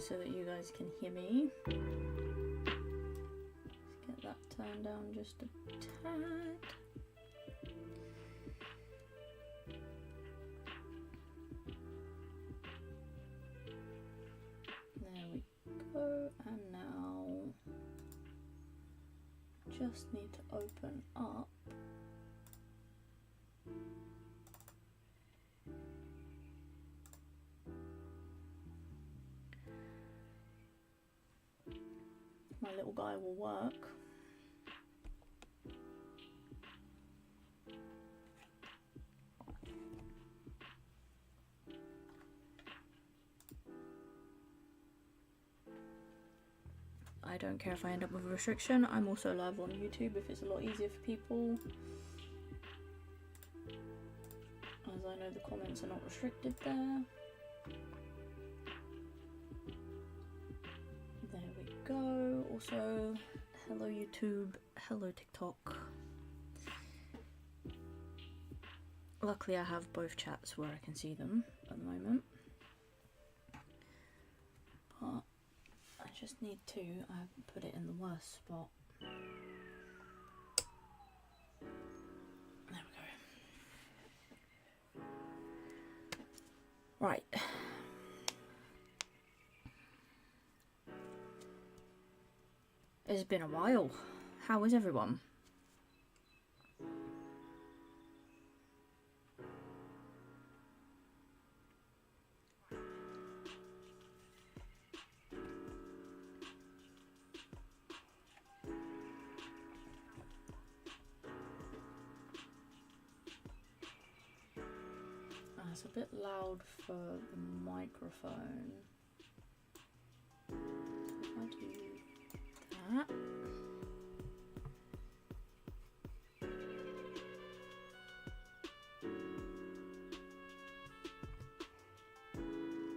So that you guys can hear me. Let's get that turned down just a tad. There we go, and now just need to open up my little guy will work. I don't care if I end up with a restriction. I'm also live on YouTube if it's a lot easier for people, as I know the comments are not restricted there. There we go. Also, hello YouTube, hello TikTok. Luckily I have both chats where I can see them at the moment, but I just need to, I haven't put it in the worst spot. There we go. Right. It's been a while. How is everyone? It's a bit loud for the microphone. If I do that.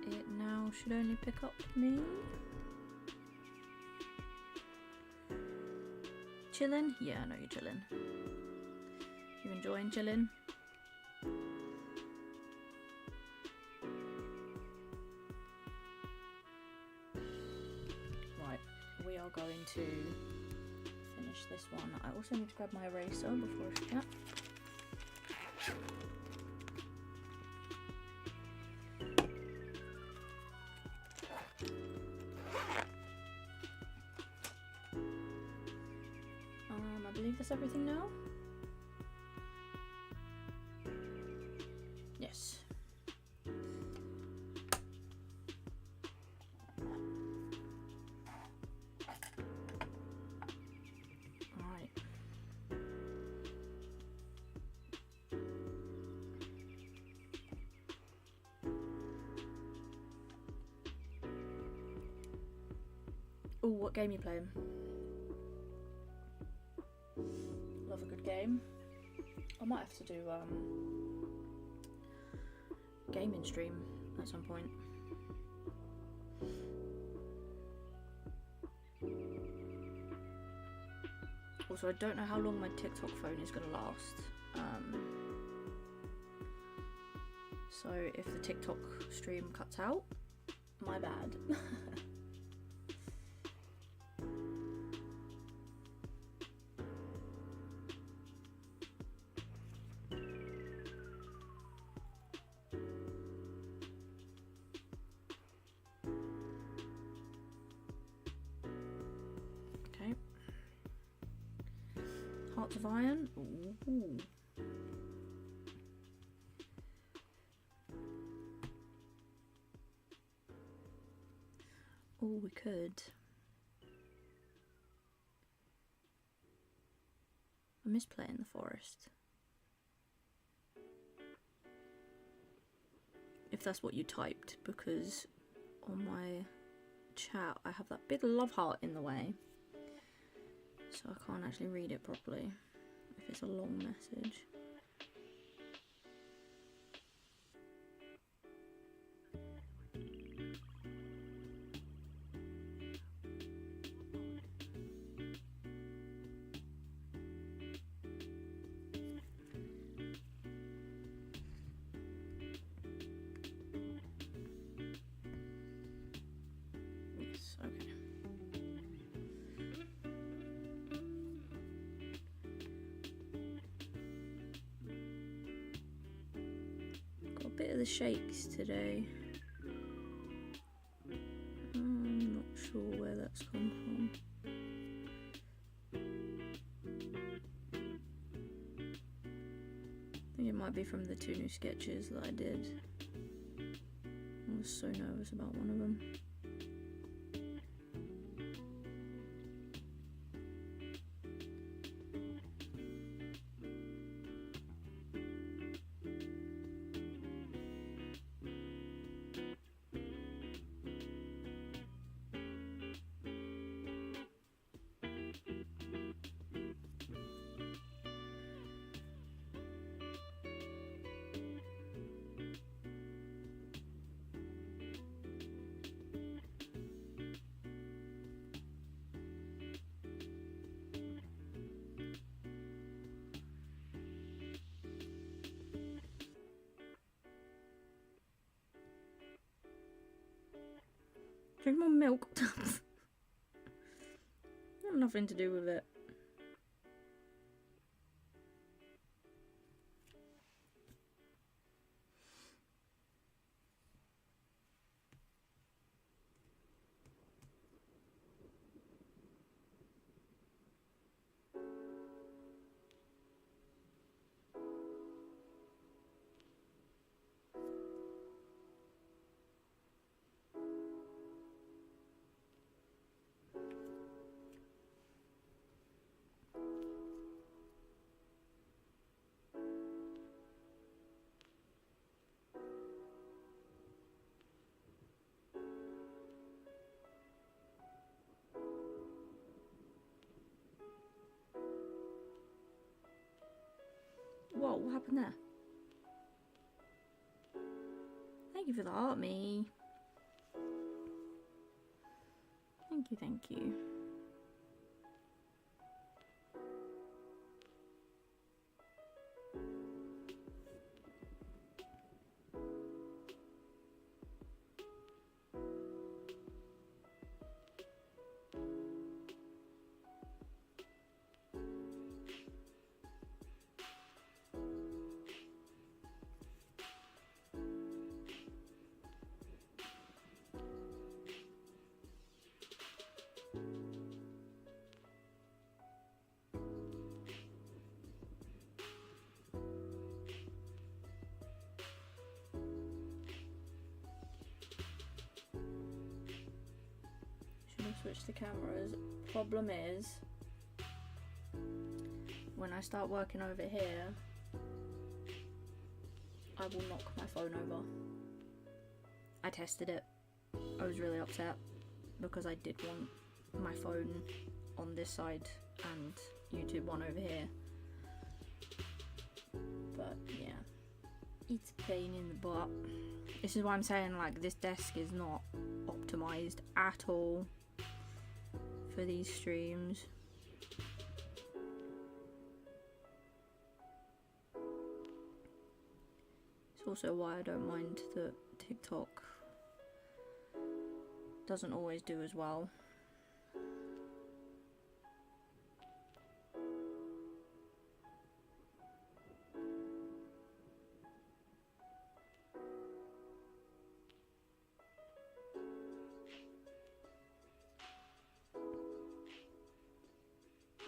It now should only pick up me. Chillin'? Yeah, I know you're chillin'. You enjoying chillin'? Going to finish this one. I also need to grab my eraser before I forget. I believe that's everything now. Yes. Oh, what game are you playing? Love a good game. I might have to do gaming stream at some point. Also, I don't know how long my TikTok phone is going to last. So if the TikTok stream cuts out, my bad. Hearts of Iron. Ooh. Oh, we could. I miss playing the forest. If that's what you typed, because on my chat I have that big love heart in the way. So I can't actually read it properly if it's a long message. bit of the shakes today. I'm not sure where that's come from. I think it might be from the 2 new sketches that I did. I was so nervous about one of them. Drink more milk. Nothing to do with it. Whoa, what happened there? Thank you for the art, me. Thank you, thank you. Switch the cameras. Problem is, when I start working over here, I will knock my phone over. I tested it. I was really upset because I did want my phone on this side and YouTube one over here. But yeah, it's a pain in the butt. This is why I'm saying, like, this desk is not optimized at all for these streams. It's also why I don't mind that TikTok doesn't always do as well.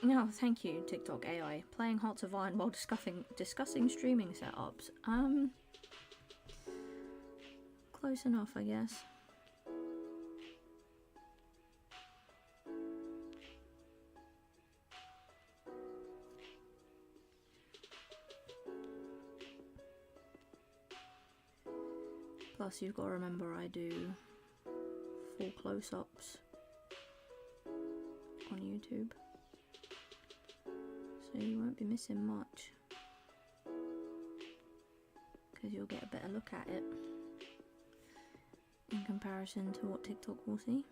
No, thank you, TikTok AI. Playing Hearts of Iron while discussing streaming setups. Close enough, I guess. Plus, you've got to remember I do full close-ups on YouTube. So you won't be missing much, because you'll get a better look at it in comparison to what TikTok will see.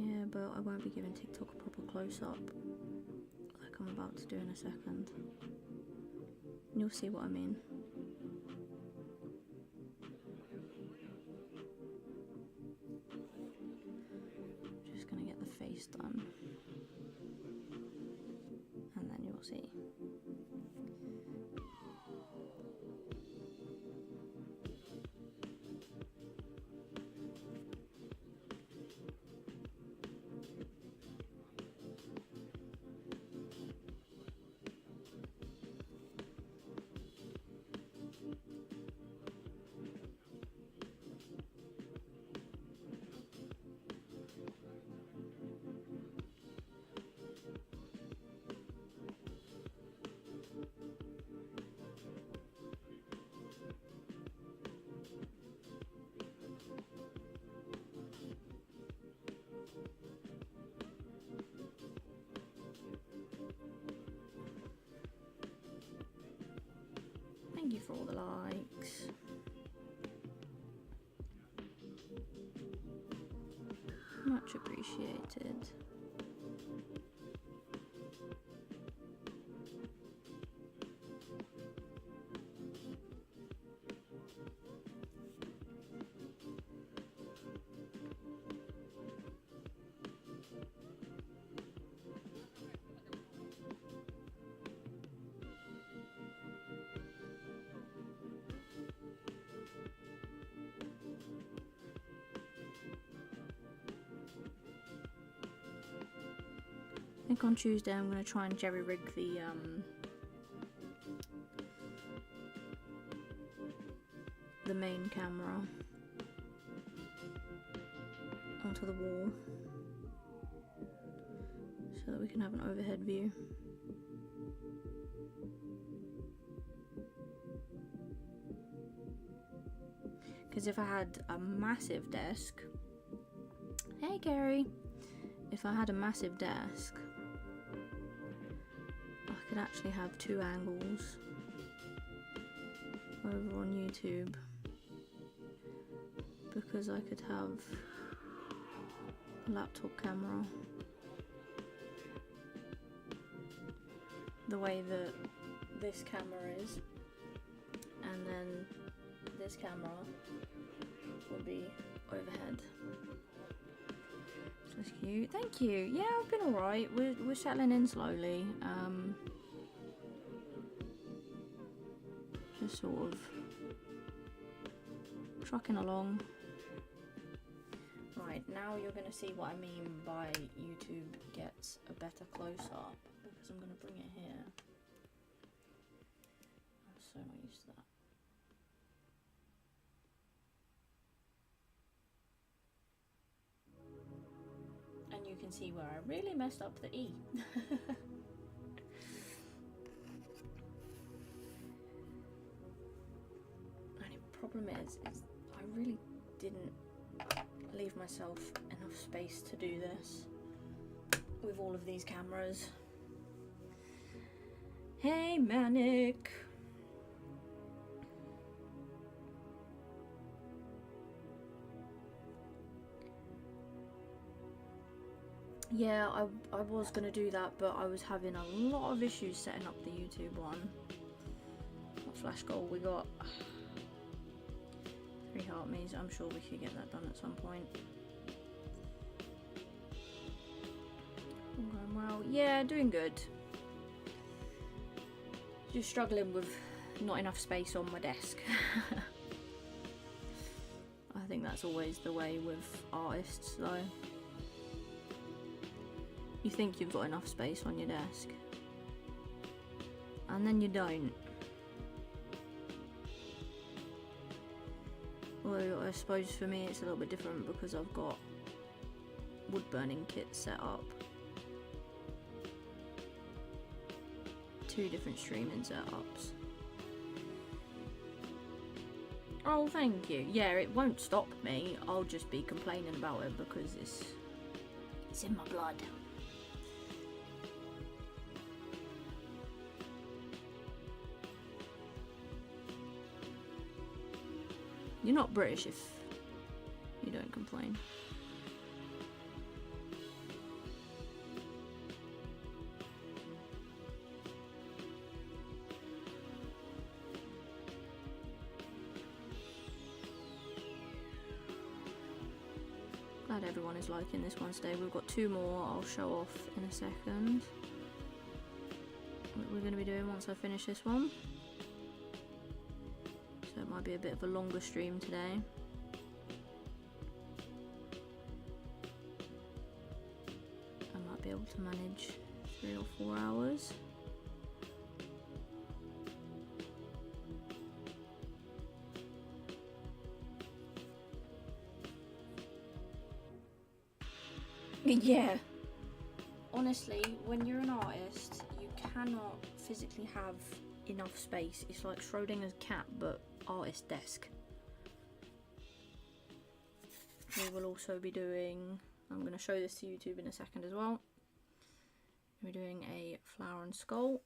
Yeah, but I won't be giving TikTok a proper close-up I'm about to do in a second. You'll see what I mean. Just gonna get the face done. And then you'll see. Thank you for all the likes. Much appreciated. I think on Tuesday I'm going to try and jerry rig the main camera onto the wall so that we can have an overhead view. Because if I had a massive desk, hey Gary, if I had a massive desk, I could actually have two angles over on YouTube, because I could have a laptop camera the way that this camera is, and then this camera would be overhead. So that's cute. Thank you. Yeah, I've been alright. We're settling in slowly. Just sort of trucking along. Right, now you're going to see what I mean by YouTube gets a better close-up, because I'm going to bring it here. I'm so not used to that. And you can see where I really messed up the E. Problem is I really didn't leave myself enough space to do this with all of these cameras. Hey Manic! Yeah, I was gonna do that, but I was having a lot of issues setting up the YouTube one. What flash goal we got? 3 heart maze. I'm sure we could get that done at some point. All going well. Yeah, doing good. Just struggling with not enough space on my desk. I think that's always the way with artists though. You think you've got enough space on your desk, and then you don't. Well, I suppose for me it's a little bit different because I've got wood burning kits set up. 2 different streaming setups. Oh, thank you. Yeah, it won't stop me. I'll just be complaining about it because it's in my blood. You're not British if you don't complain. Glad everyone is liking this one today. We've got 2 more I'll show off in a second. What we're going to be doing once I finish this one. So it might be a bit of a longer stream today. I might be able to manage 3 or 4 hours. Yeah. Honestly, when you're an artist, you cannot physically have enough space. It's like Schrodinger's cat, but artist desk. We will also be doing, I'm going to show this to YouTube in a second as well. We're doing a flower and skull.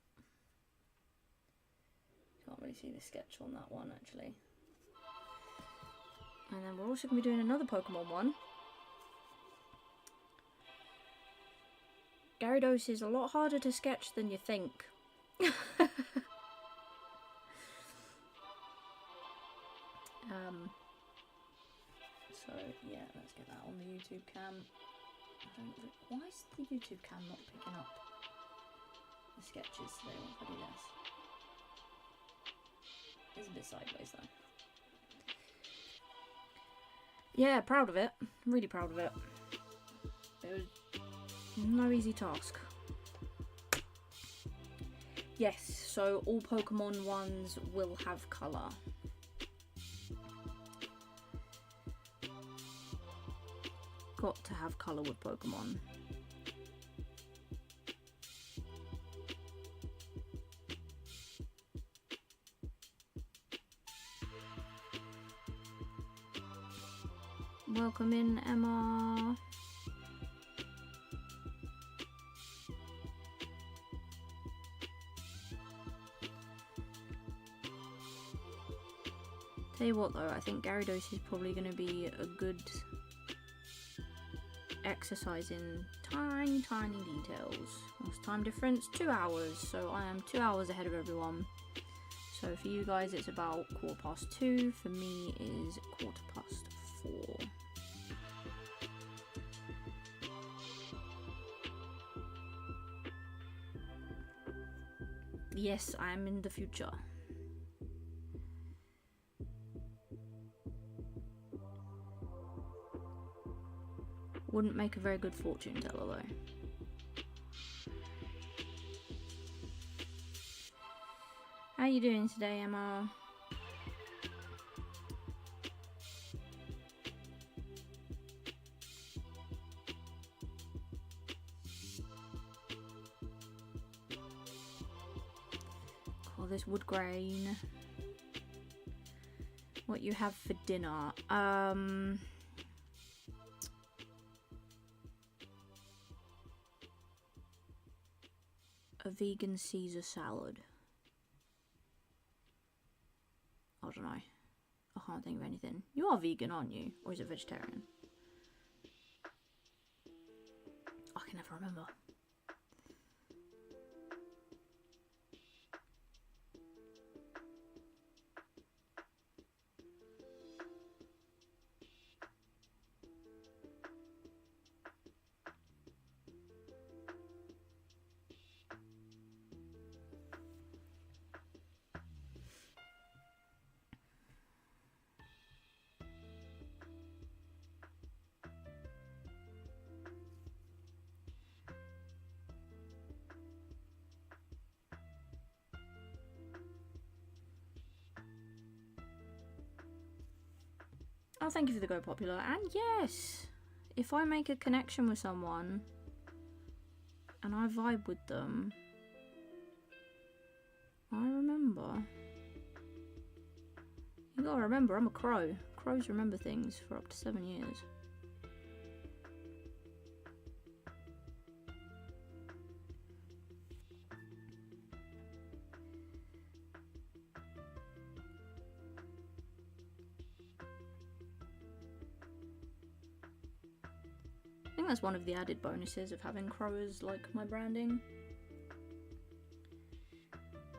Can't really see the sketch on that one actually. And then we're also going to be doing another Pokemon one. Gyarados is a lot harder to sketch than you think. So yeah, let's get that on the YouTube cam. Why is the YouTube cam not picking up the sketches today once I do this? It's a bit sideways though. Yeah, proud of it. Really proud of it. It was no easy task. Yes, so all Pokemon ones will have colour. Got to have colour with Pokemon. Welcome in, Emma. Tell you what though, I think Gyarados is probably going to be a good exercise in tiny details. What's time difference? 2 hours, so I am 2 hours ahead of everyone. So for you guys it's about 2:15, for me is 4:15. Yes, I am in the future. Wouldn't make a very good fortune teller though. How you doing today, Emma? Call this wood grain. What you have for dinner? A vegan Caesar salad. I don't know. I can't think of anything. You are vegan, aren't you? Or is it vegetarian? I can never remember. Oh, thank you for the Go Popular. And yes, if I make a connection with someone and I vibe with them, I remember. You gotta remember, I'm a crow. Crows remember things for up to 7 years. I think that's one of the added bonuses of having crow as like my branding.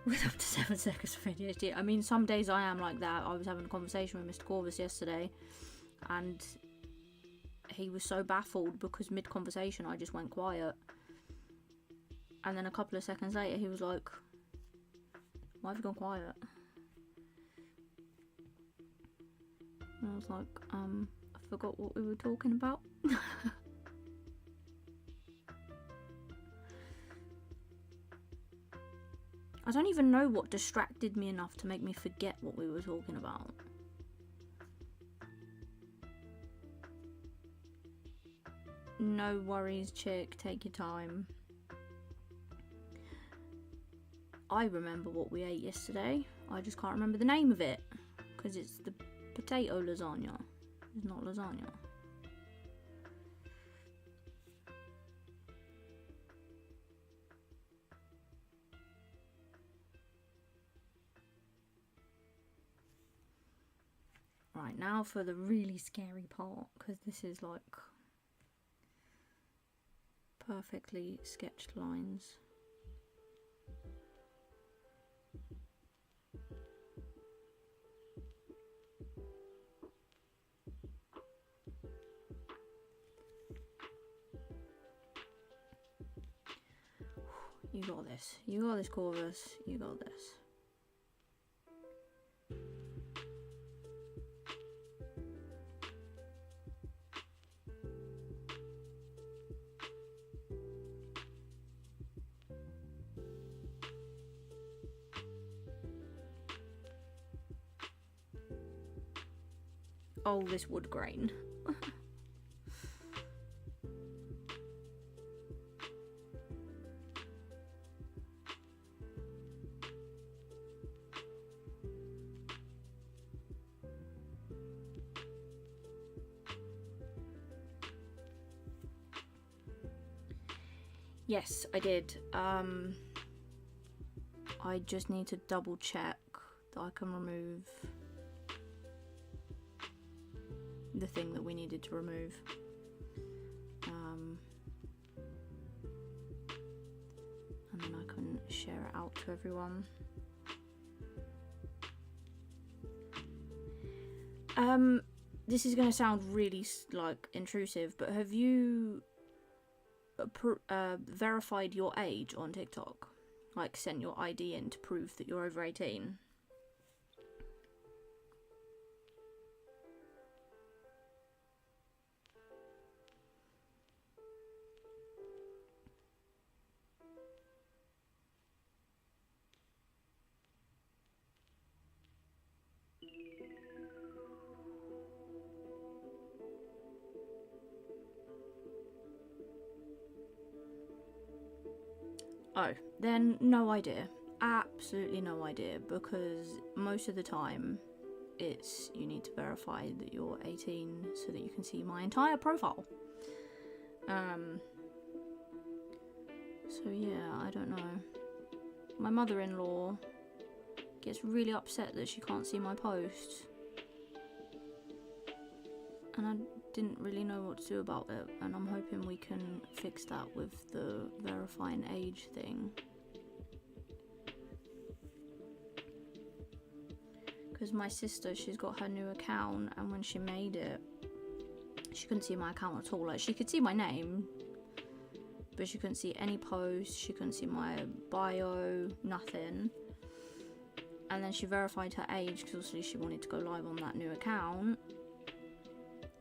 With up to 7 seconds of ADHD. I mean, some days I am like that. I was having a conversation with Mr. Corvus yesterday, and he was so baffled because mid-conversation I just went quiet. And then a couple of seconds later he was like, why have you gone quiet? And I was like, I forgot what we were talking about. I don't even know what distracted me enough to make me forget what we were talking about. No worries, chick, take your time. I remember what we ate yesterday. I just can't remember the name of it because it's the potato lasagna. It's not lasagna. Right, now for the really scary part, because this is like perfectly sketched lines. You got this. You got this, Corvus. You got this. Oh, this wood grain. Yes, I did. I just need to double check that I can remove the thing that we needed to remove. And then I can share it out to everyone. This is going to sound really like intrusive, but have you verified your age on TikTok? Like sent your ID in to prove that you're over 18? Oh, then no idea. Absolutely no idea, because most of the time it's you need to verify that you're 18 so that you can see my entire profile. So yeah, I don't know. My mother-in-law gets really upset that she can't see my posts, and I didn't really know what to do about it, and I'm hoping we can fix that with the verifying age thing. Because my sister, she's got her new account, and when she made it, she couldn't see my account at all. Like, she could see my name, but she couldn't see any posts, she couldn't see my bio, nothing. And then she verified her age, because obviously she wanted to go live on that new account.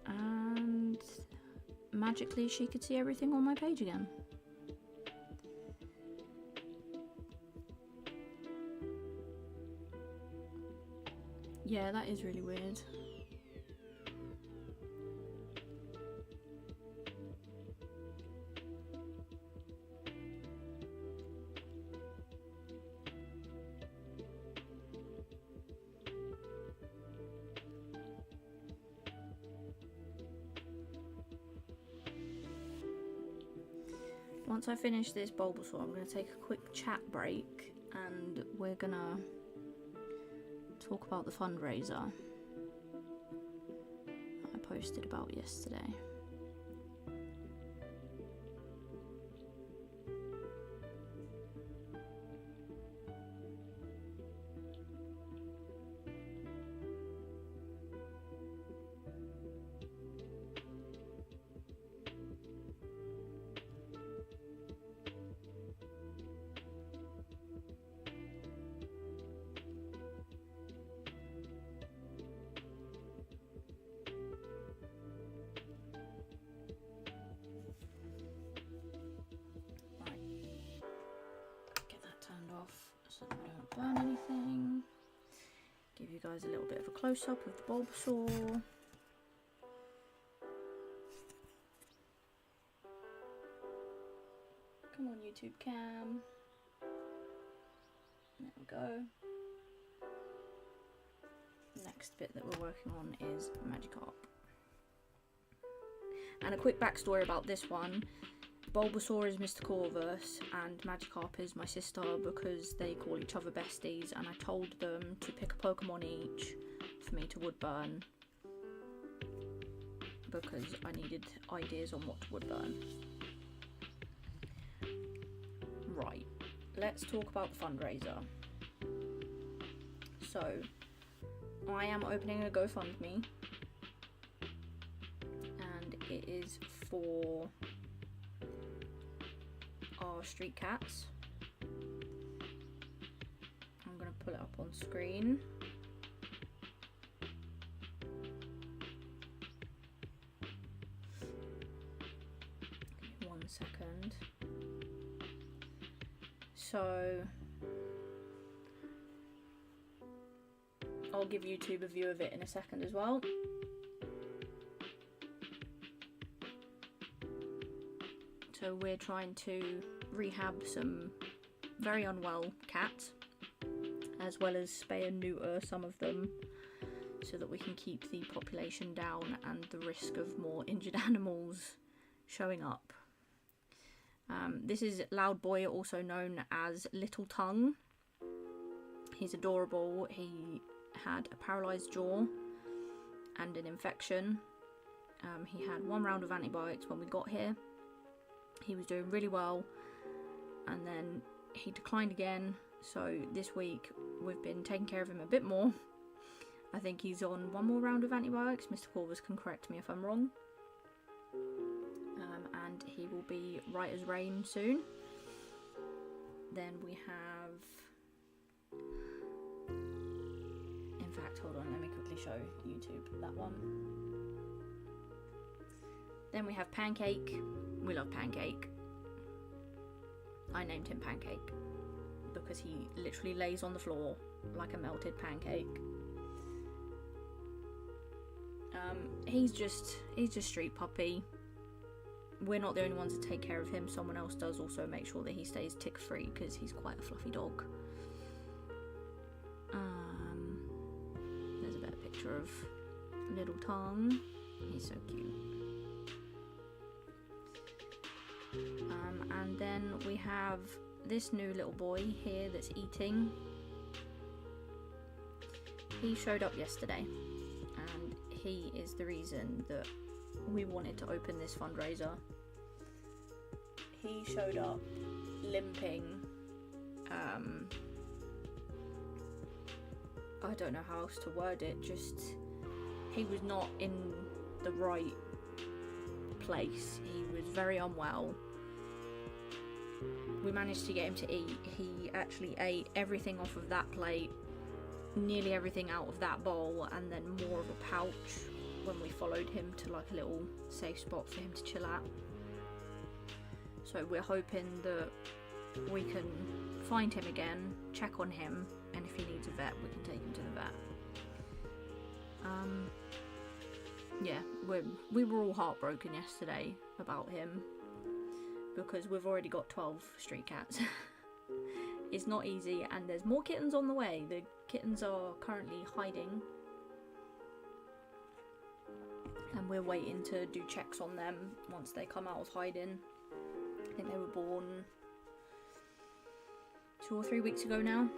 And magically she could see everything on my page again. Yeah, that is really weird. Once I finish this Bulbasaur, I'm going to take a quick chat break, and we're going to talk about the fundraiser that I posted about yesterday. you guys a little bit of a close-up of the Bulbasaur. Come on, YouTube cam. There we go. Next bit that we're working on is Magikarp. And a quick backstory about this one. Bulbasaur is Mr. Corvus and Magikarp is my sister because they call each other besties, and I told them to pick a Pokemon each for me to woodburn because I needed ideas on what to woodburn. Right, let's talk about the fundraiser. So, I am opening a GoFundMe and it is for our street cats. I'm going to pull it up on screen. Give me 1 second. So I'll give YouTube a view of it in a second as well. So we're trying to rehab some very unwell cats, as well as spay and neuter some of them, so that we can keep the population down and the risk of more injured animals showing up. This is Loud Boy, also known as Little Tongue. He's adorable. He had a paralysed jaw and an infection. He had 1 round of antibiotics when we got here. He was doing really well, and then he declined again. So this week we've been taking care of him a bit more. I think he's on 1 more round of antibiotics. Mr. Corvus can correct me if I'm wrong. And he will be right as rain soon. Then we have... In fact, hold on, let me quickly show YouTube that one. Then we have Pancake. We love Pancake. I named him Pancake because he literally lays on the floor like a melted pancake. He's just street puppy. We're not the only ones that take care of him. Someone else does also make sure that he stays tick free because he's quite a fluffy dog. There's a better picture of Little Tongue. He's so cute. And then we have this new little boy here that's eating. He showed up yesterday, and he is the reason that we wanted to open this fundraiser. He showed up limping. I don't know how else to word it, just he was not in the right place. He was very unwell. We managed to get him to eat. He actually ate everything off of that plate, nearly everything out of that bowl, and then more of a pouch when we followed him to like a little safe spot for him to chill at. So we're hoping that we can find him again, check on him, and if he needs a vet, we can take him to the vet. Yeah, we were all heartbroken yesterday about him because we've already got 12 street cats. It's not easy, and there's more kittens on the way. The kittens are currently hiding, and we're waiting to do checks on them once they come out of hiding. I think they were born 2 or 3 weeks ago now.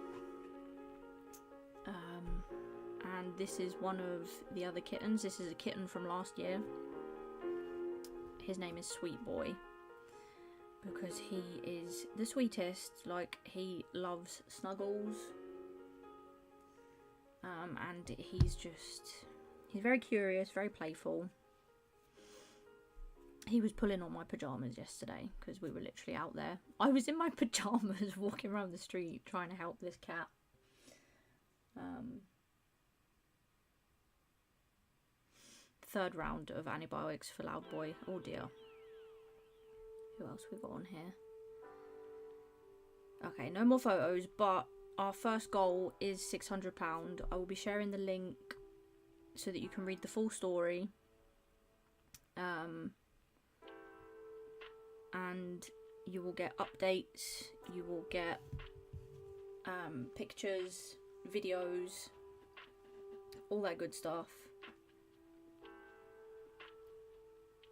And this is one of the other kittens. This is a kitten from last year. His name is Sweet Boy because he is the sweetest. Like, he loves snuggles. And he's very curious, very playful. He was pulling on my pyjamas yesterday because we were literally out there. I was in my pyjamas walking around the street trying to help this cat. Third round of antibiotics for Loud Boy. Oh dear. Who else we got on here? Okay, no more photos, but our first goal is £600. I will be sharing the link so that you can read the full story. And you will get updates, you will get pictures, videos, all that good stuff,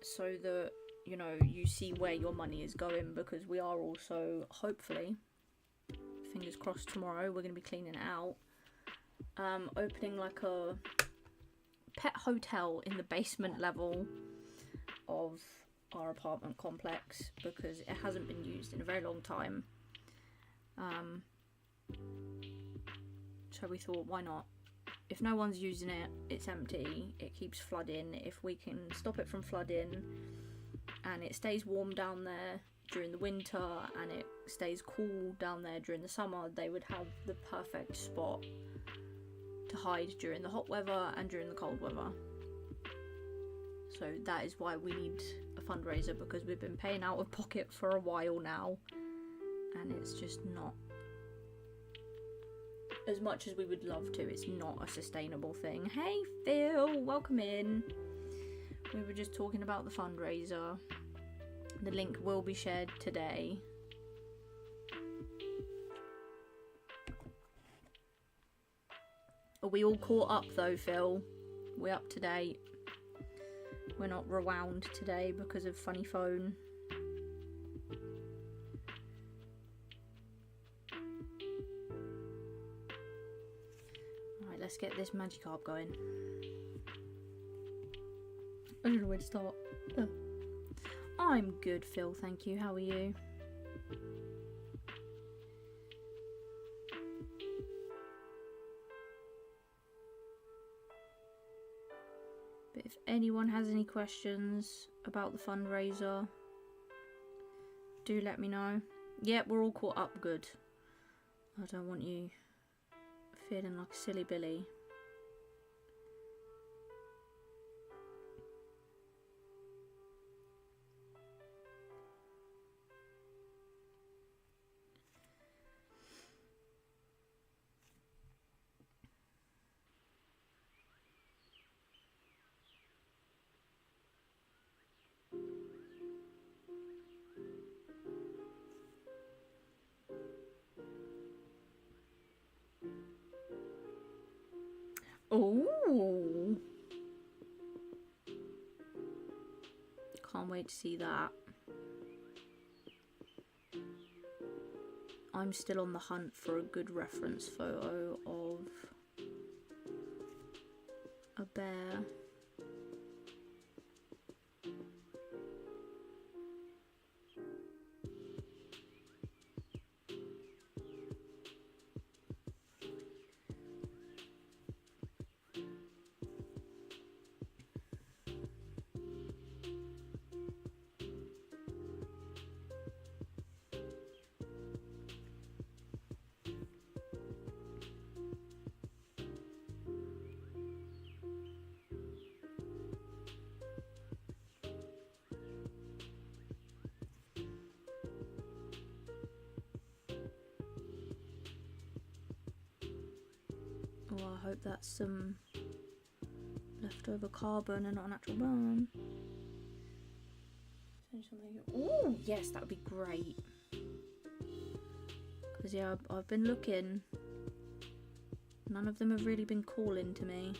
so that, you know, you see where your money is going, because we are also, hopefully, fingers crossed, tomorrow we're going to be cleaning it out, opening like a pet hotel in the basement level of our apartment complex, because it hasn't been used in a very long time. So we thought, why not? If no one's using it, it's empty, it keeps flooding. If we can stop it from flooding and it stays warm down there during the winter and it stays cool down there during the summer, they would have the perfect spot to hide during the hot weather and during the cold weather. So that is why we need a fundraiser, because we've been paying out of pocket for a while now and it's just not, as much as we would love to, it's not a sustainable thing. Hey Phil, welcome in. We were just talking about the fundraiser. The link will be shared today. Are we all caught up though, Phil? We're up to date. We're not rewound today because of funny phone. Alright, let's get this Magikarp going. I don't know where to start. I'm good, Phil, thank you. How are you? But if anyone has any questions about the fundraiser, do let me know. Yep, we're all caught up good. I don't want you feeling like a silly Billy. Oh, can't wait to see that. I'm still on the hunt for a good reference photo of a bear. Oh, I hope that's some leftover carbon and not an actual burn. Oh, yes, that would be great. Because, yeah, I've been looking. None of them have really been calling to me.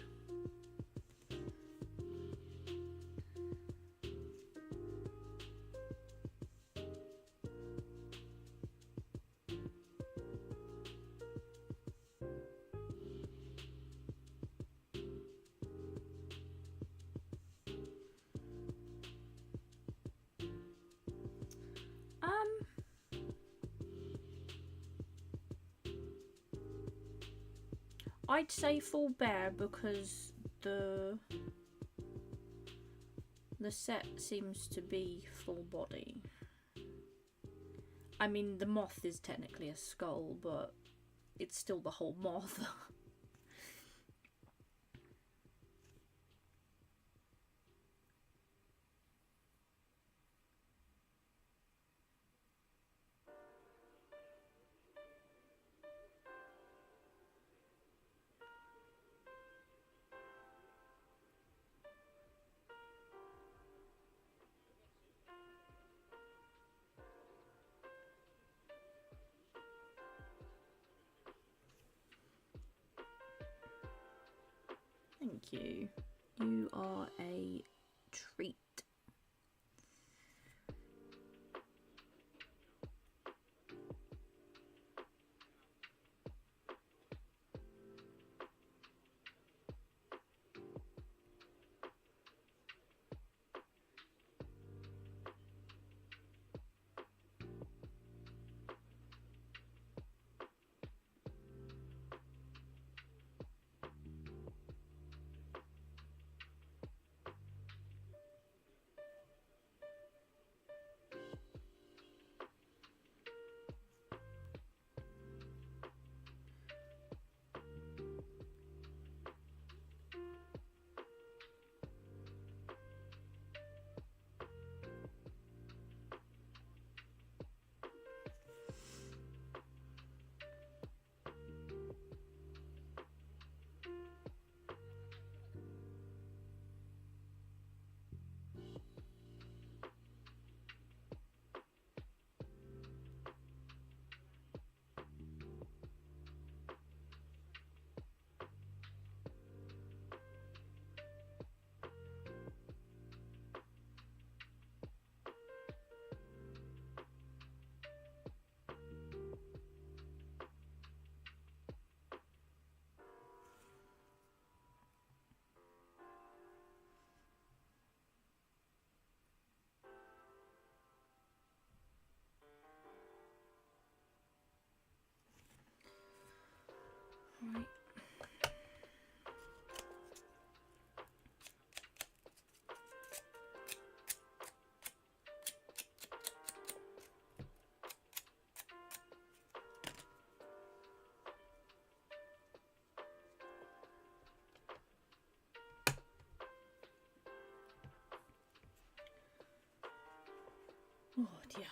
I'd say full bear because the set seems to be full body. I mean, the moth is technically a skull, but it's still the whole moth. you. You are a treat. Right. Oh dear.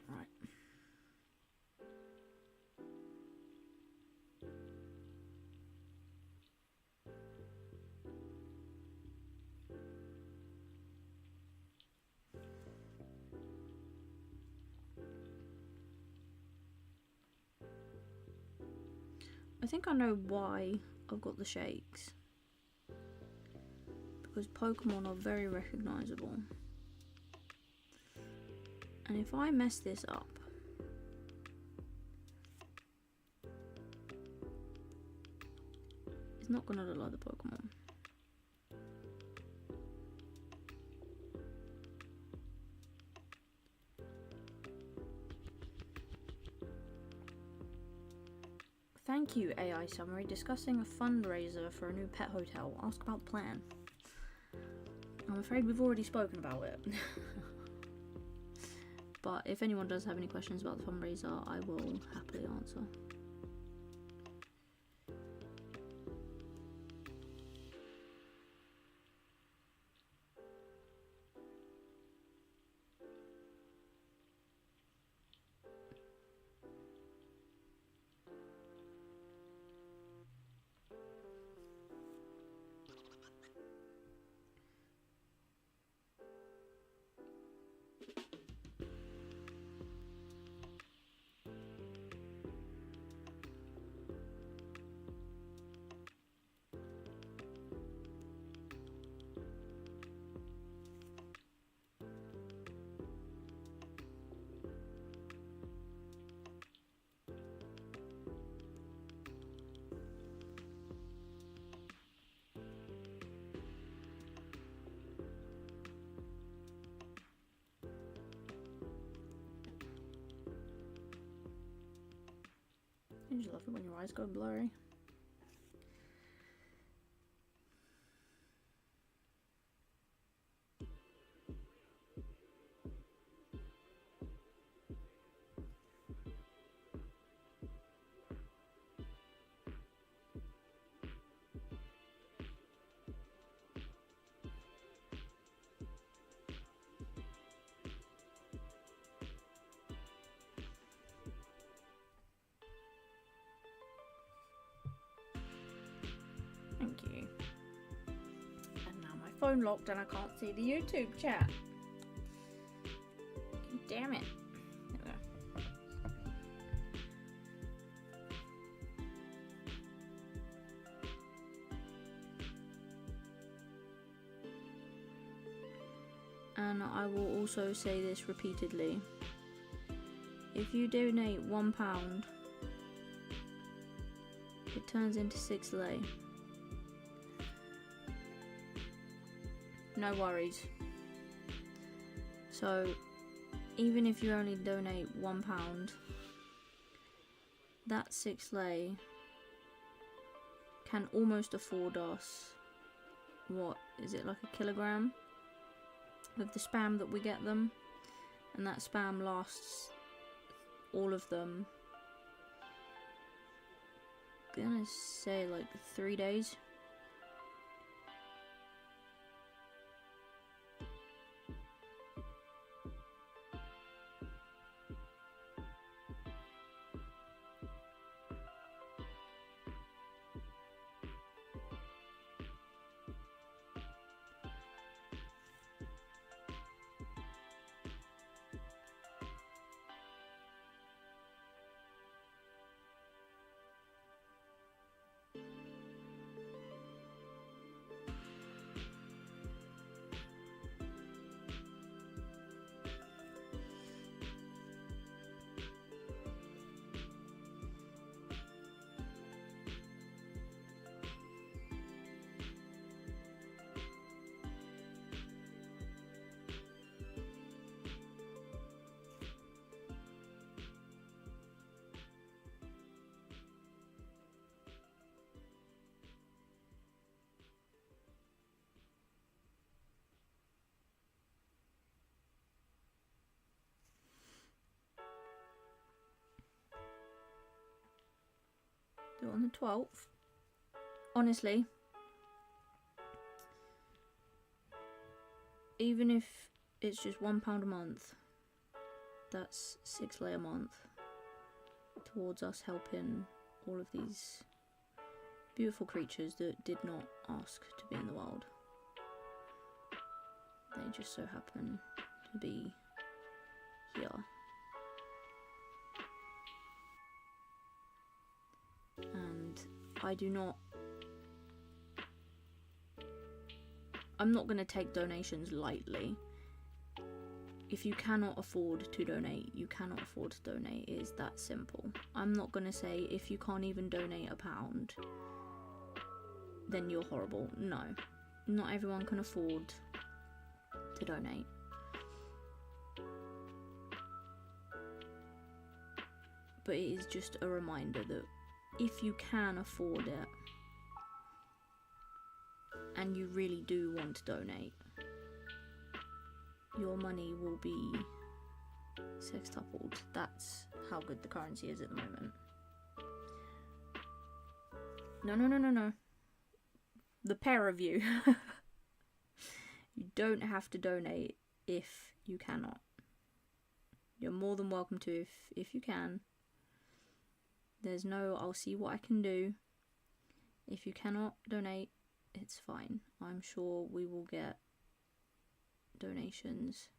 Right. I think I know why I've got the shakes. Because Pokemon are very recognisable. And if I mess this up, it's not going to look like the Pokemon. Thank you, AI Summary. Discussing a fundraiser for a new pet hotel. Ask about the plan. I'm afraid we've already spoken about it. But if anyone does have any questions about the fundraiser, I will happily answer. I just love it when your eyes go blurry. phone locked and I can't see the YouTube chat. Damn it. There we go. And I will also say this repeatedly. If you donate £1, it turns into 6 lei. No worries. So, even if you only donate £1, that 6 lei can almost afford us, what is it, like a kilogram of the spam that we get them, and that spam lasts, all of them, I'm gonna say like 3 days. Do it on the 12th. Honestly, even if it's just £1 a month, that's 6 lei a month towards us helping all of these beautiful creatures that did not ask to be in the world. They just so happen to be here. And I'm not going to take donations lightly. If you cannot afford to donate, you cannot afford to donate. It is that simple. I'm not going to say if you can't even donate £1, then you're horrible. No. Not everyone can afford to donate. But it is just a reminder that if you can afford it, and you really do want to donate, your money will be sextupled. That's how good the currency is at the moment. No. The pair of you. You don't have to donate if you cannot. You're more than welcome to if you can. There's no, I'll see what I can do. If you cannot donate, it's fine. I'm sure we will get donations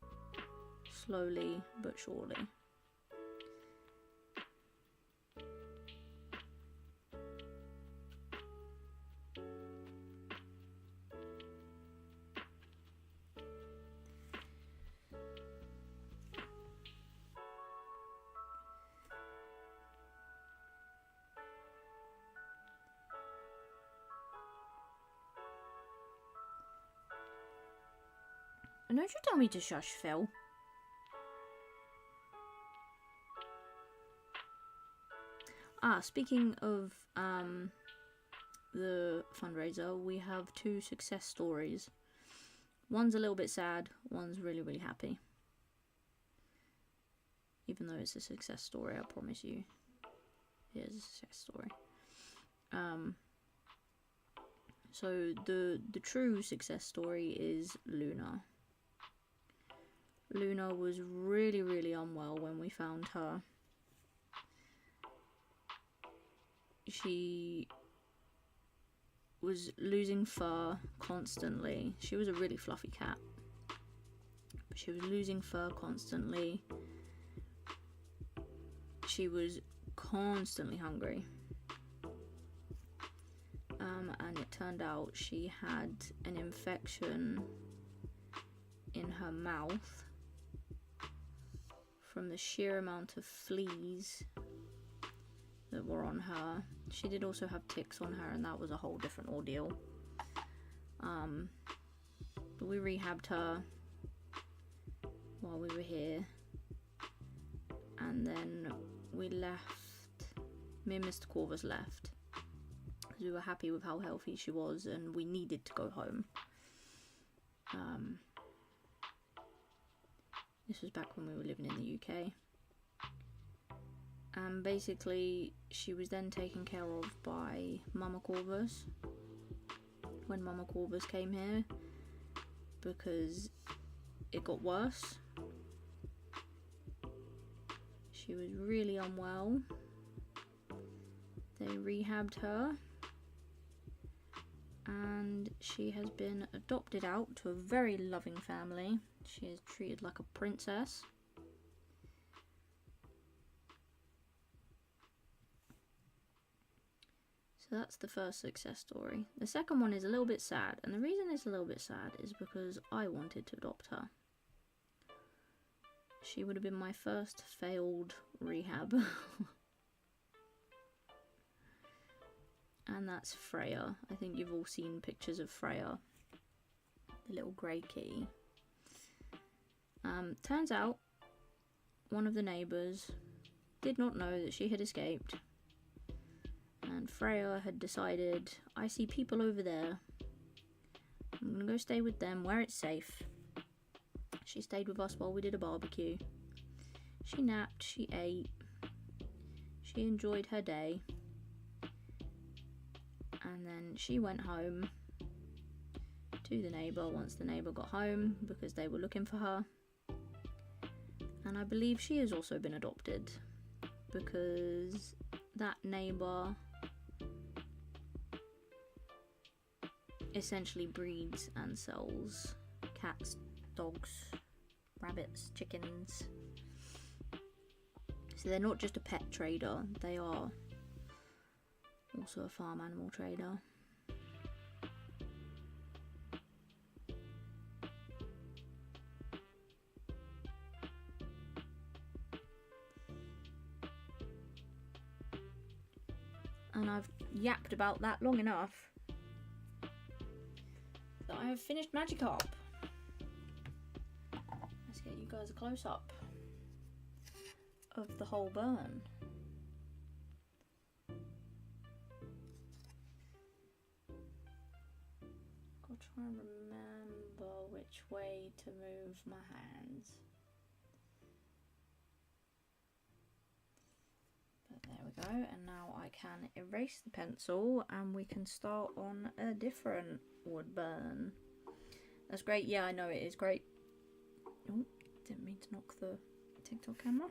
slowly but surely. And don't you tell me to shush, Phil. Speaking of the fundraiser, we have 2 success stories. One's a little bit sad, one's really, really happy. Even though it's a success story, I promise you, it is a success story. So the true success story is Luna. Luna was really, really unwell when we found her. She was losing fur constantly. She was a really fluffy cat, but she was losing fur constantly. She was constantly hungry. And it turned out she had an infection in her mouth from the sheer amount of fleas that were on her. She did also have ticks on her, and that was a whole different ordeal. But we rehabbed her while we were here, and then we left. Me and Mr. Corvus left because we were happy with how healthy she was, and we needed to go home. This was back when we were living in the UK. And basically, she was then taken care of by Mama Corvus when Mama Corvus came here, because it got worse. She was really unwell. They rehabbed her, and she has been adopted out to a very loving family. She is treated like a princess. So that's the first success story. The second one is a little bit sad, and the reason it's a little bit sad is because I wanted to adopt her. She would have been my first failed rehab. And that's Freya. I think you've all seen pictures of Freya, the little grey kitty. Turns out one of the neighbours did not know that she had escaped, and Freya had decided, I see people over there, I'm gonna go stay with them where it's safe. She stayed with us while we did a barbecue. She napped, she ate, she enjoyed her day, and then she went home to the neighbour once the neighbour got home, because they were looking for her. And I believe she has also been adopted, because that neighbour essentially breeds and sells cats, dogs, rabbits, chickens. So they're not just a pet trader, they are also a farm animal trader. And I've yapped about that long enough that I have finished Magikarp. Let's get you guys a close-up of the whole burn. Gotta try and remember which way to move my hands. But there we go, and now I can erase the pencil and we can start on a different wood burn. That's great, yeah, I know it is great. Oh, didn't mean to knock the TikTok camera.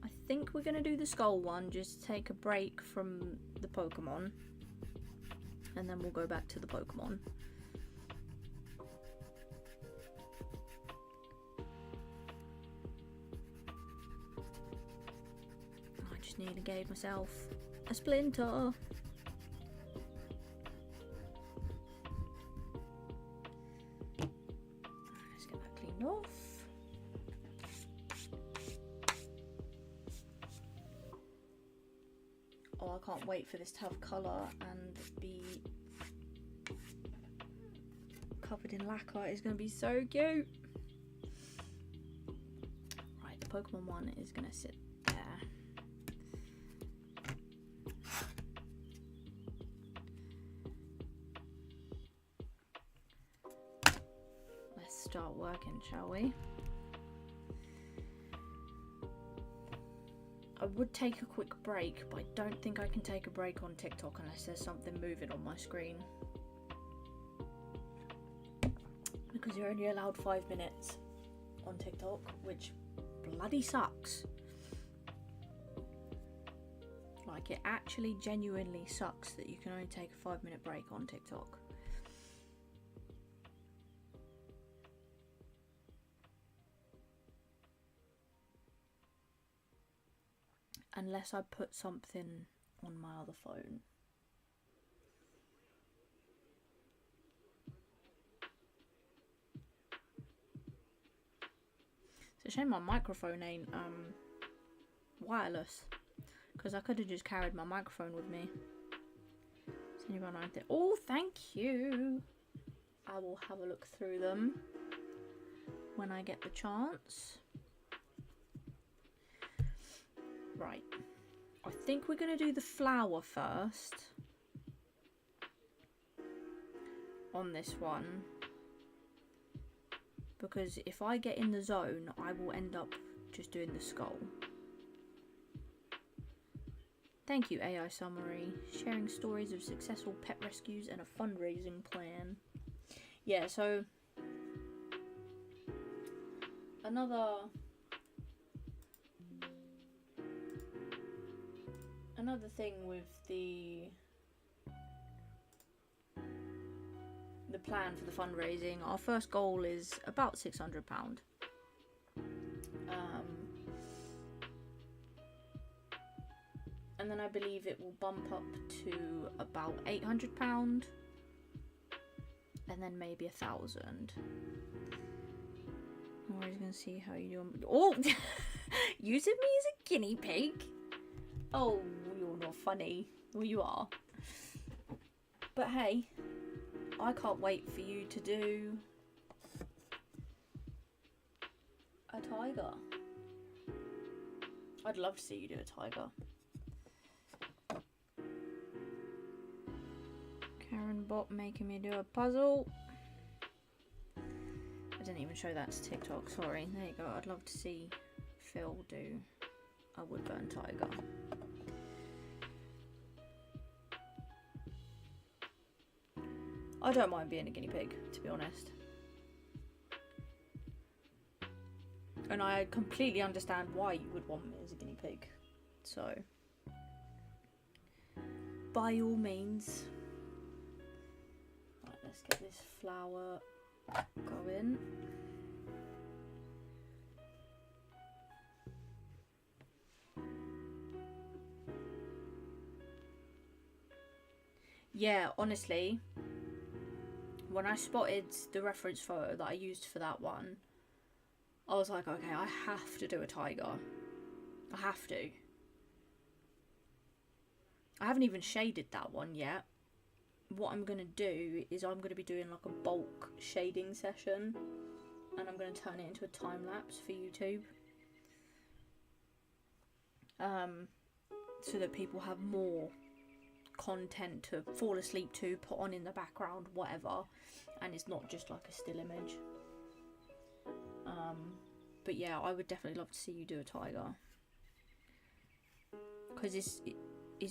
I think we're going to do the skull one, just take a break from the Pokemon, and then we'll go back to the Pokemon. I just nearly gave myself a splinter. Let's get that cleaned off. Oh, I can't wait for this to have colour and be covered in lacquer. It's going to be so cute. Right, the Pokemon one is going to sit there. Let's start working, shall we? I would take a quick break, but I don't think I can take a break on TikTok unless there's something moving on my screen. Because you're only allowed 5 minutes on TikTok, which bloody sucks. Like, it actually genuinely sucks that you can only take a 5-minute break on TikTok. Unless I put something on my other phone. It's a shame my microphone ain't wireless, because I could have just carried my microphone with me. Is anyone out there? Oh, thank you. I will have a look through them when I get the chance. Right, I think we're going to do the flower first on this one, because if I get in the zone, I will end up just doing the skull. Thank you, AI Summary. Sharing stories of successful pet rescues and a fundraising plan. Yeah, so another thing with the plan for the fundraising, our first goal is about £600. And then I believe it will bump up to about £800, and then maybe 1,000. I'm always gonna see how you do. Oh, using me as a guinea pig. Oh, you're not funny. Well, you are. But hey, I can't wait for you to do a tiger. I'd love to see you do a tiger. Karen Bot making me do a puzzle. I didn't even show that to TikTok, sorry. There you go. I'd love to see Phil do a woodburn tiger. I don't mind being a guinea pig, to be honest. And I completely understand why you would want me as a guinea pig. So, by all means. Right, let's get this flower going. Yeah, honestly, when I spotted the reference photo that I used for that one, I was like, okay, I have to do a tiger. I have to. I haven't even shaded that one yet. What I'm going to do is I'm going to be doing like a bulk shading session, and I'm going to turn it into a time lapse for YouTube. So that people have more content to fall asleep to, put on in the background, whatever, and it's not just like a still image. But yeah, I would definitely love to see you do a tiger, because it's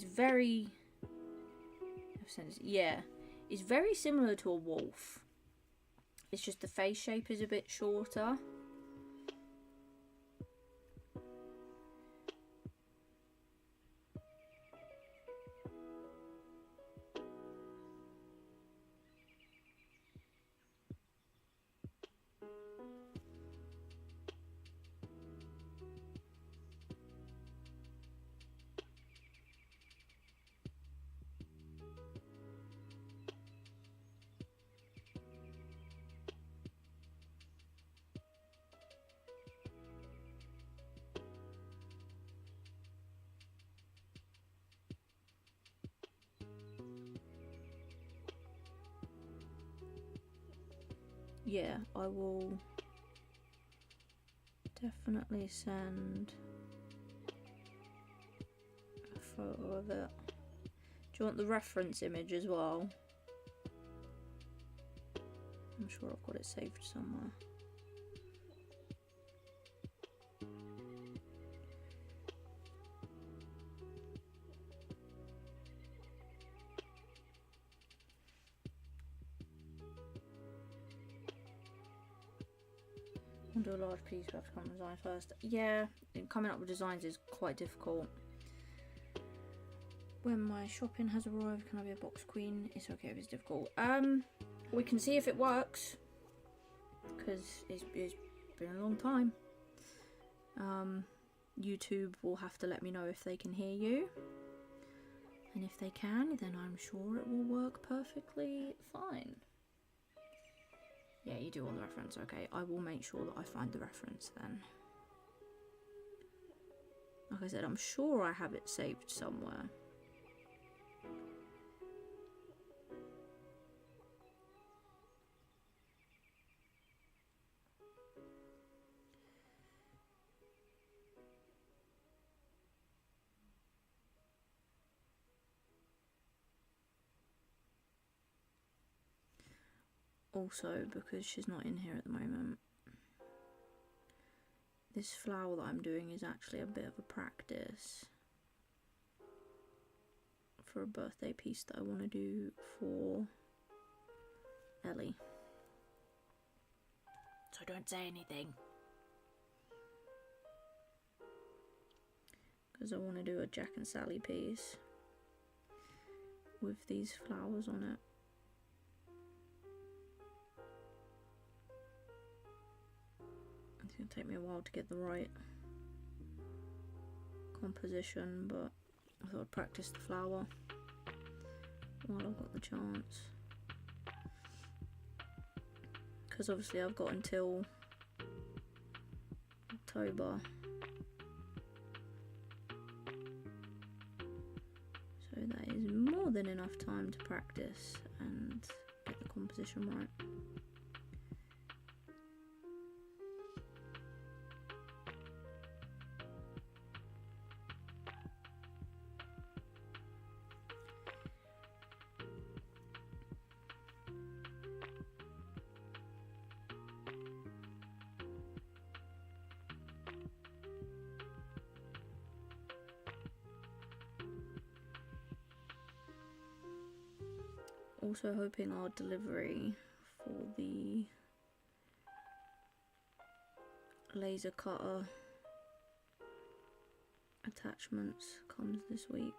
very, yeah, it's very similar to a wolf. It's just the face shape is a bit shorter. Yeah, I will definitely send a photo of it. Do you want the reference image as well? I'm sure I've got it saved somewhere. I'll do a large piece, but I have to come up with designs first. Yeah, coming up with designs is quite difficult. When my shopping has arrived, can I be a box queen? It's okay if it's difficult. We can see if it works, because it's been a long time. YouTube will have to let me know if they can hear you, and if they can, then I'm sure it will work perfectly fine. Yeah, you do want the reference. Okay, I will make sure that I find the reference then. Like I said, I'm sure I have it saved somewhere. Also, because she's not in here at the moment, this flower that I'm doing is actually a bit of a practice for a birthday piece that I want to do for Ellie. So don't say anything, because I want to do a Jack and Sally piece with these flowers on it. It's going to take me a while to get the right composition, but I thought I'd practice the flower while I've got the chance. Because obviously I've got until October. So that is more than enough time to practice and get the composition right. Also hoping our delivery for the laser cutter attachments comes this week.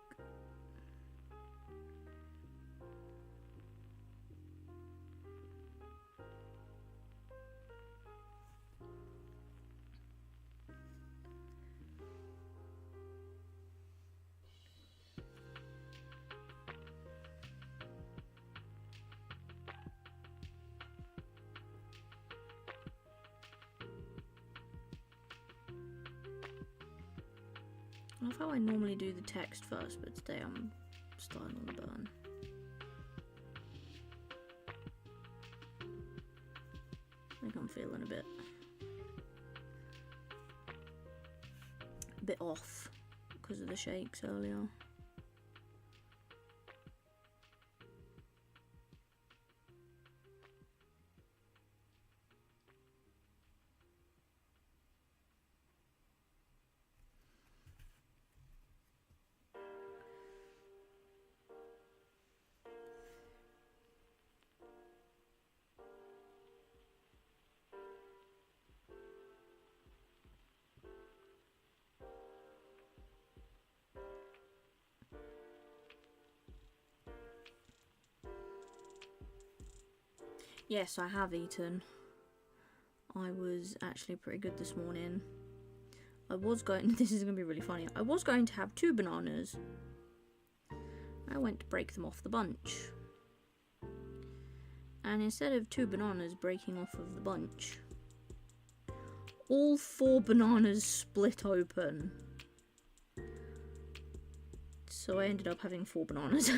I love how I normally do the text first, but today I'm starting on the burn. I think I'm feeling a bit off because of the shakes earlier. Yes, I have eaten. I was actually pretty good this morning. I was going, this is going to be really funny, I was going to have 2 bananas. I went to break them off the bunch. And instead of 2 bananas breaking off of the bunch, all 4 bananas split open. So I ended up having 4 bananas.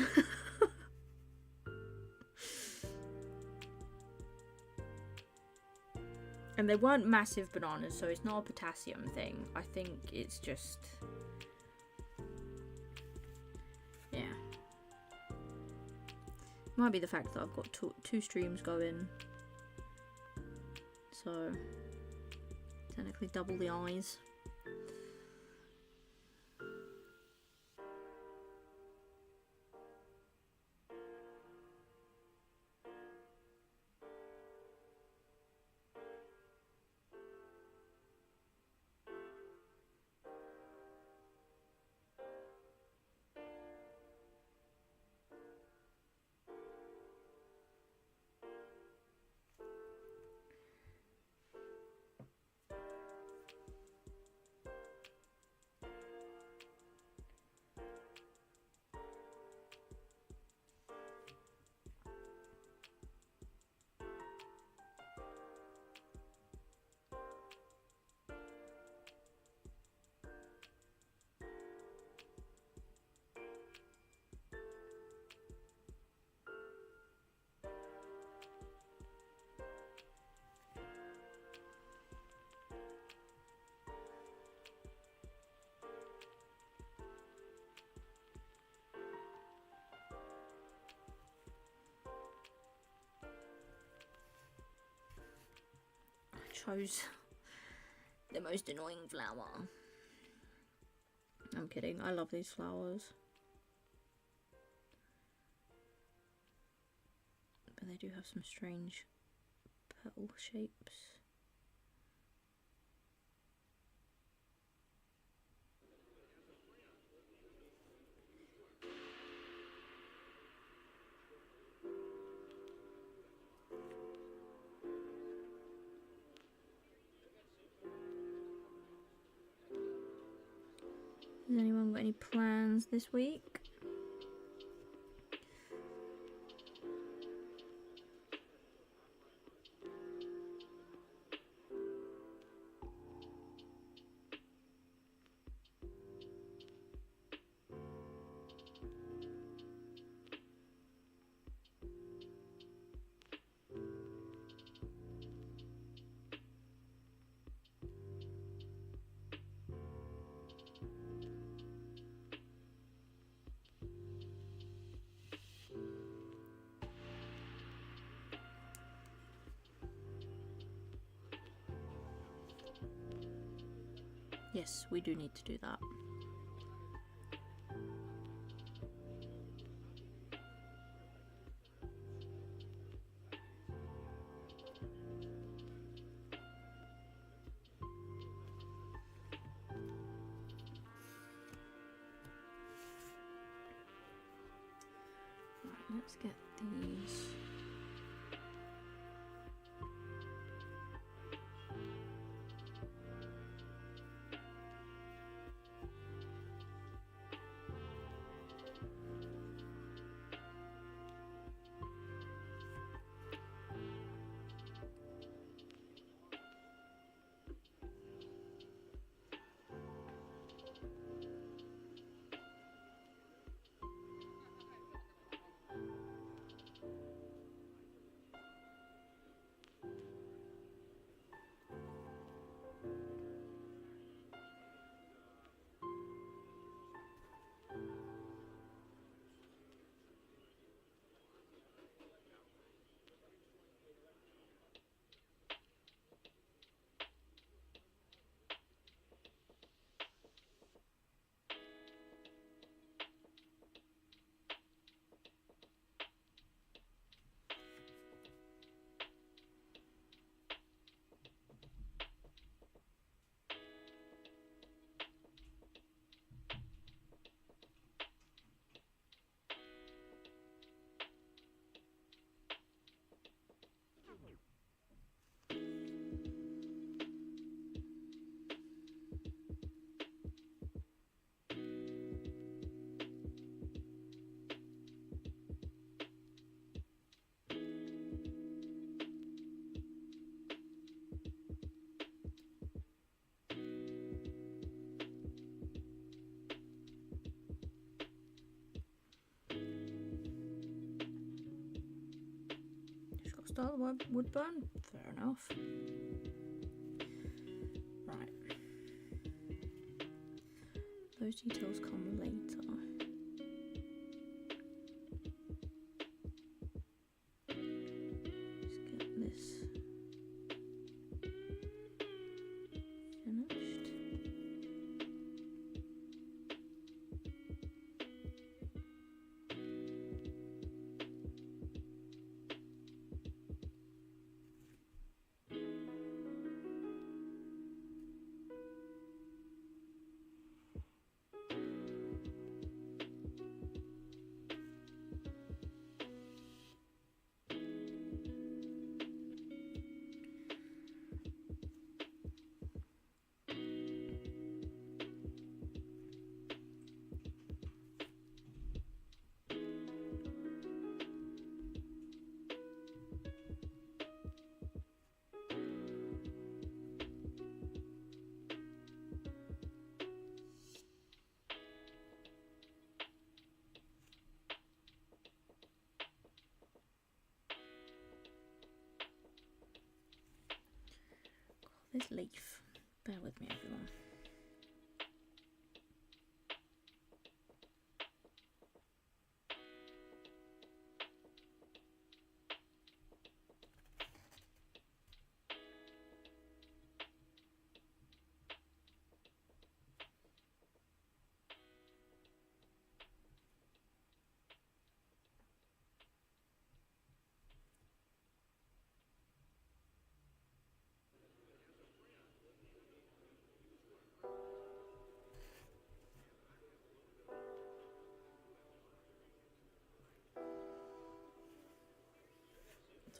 And they weren't massive bananas, so it's not a potassium thing. I think it's just... yeah. Might be the fact that I've got two streams going. So, technically double the eyes. chose the most annoying flower. I'm kidding, I love these flowers. But they do have some strange petal shapes. Has anyone got any plans this week? Yes, we do need to do that. Right, let's get these. Start the wood burn? Fair enough. Right. Those details come later. Let's get this finished. This leaf. Bear with me, everyone.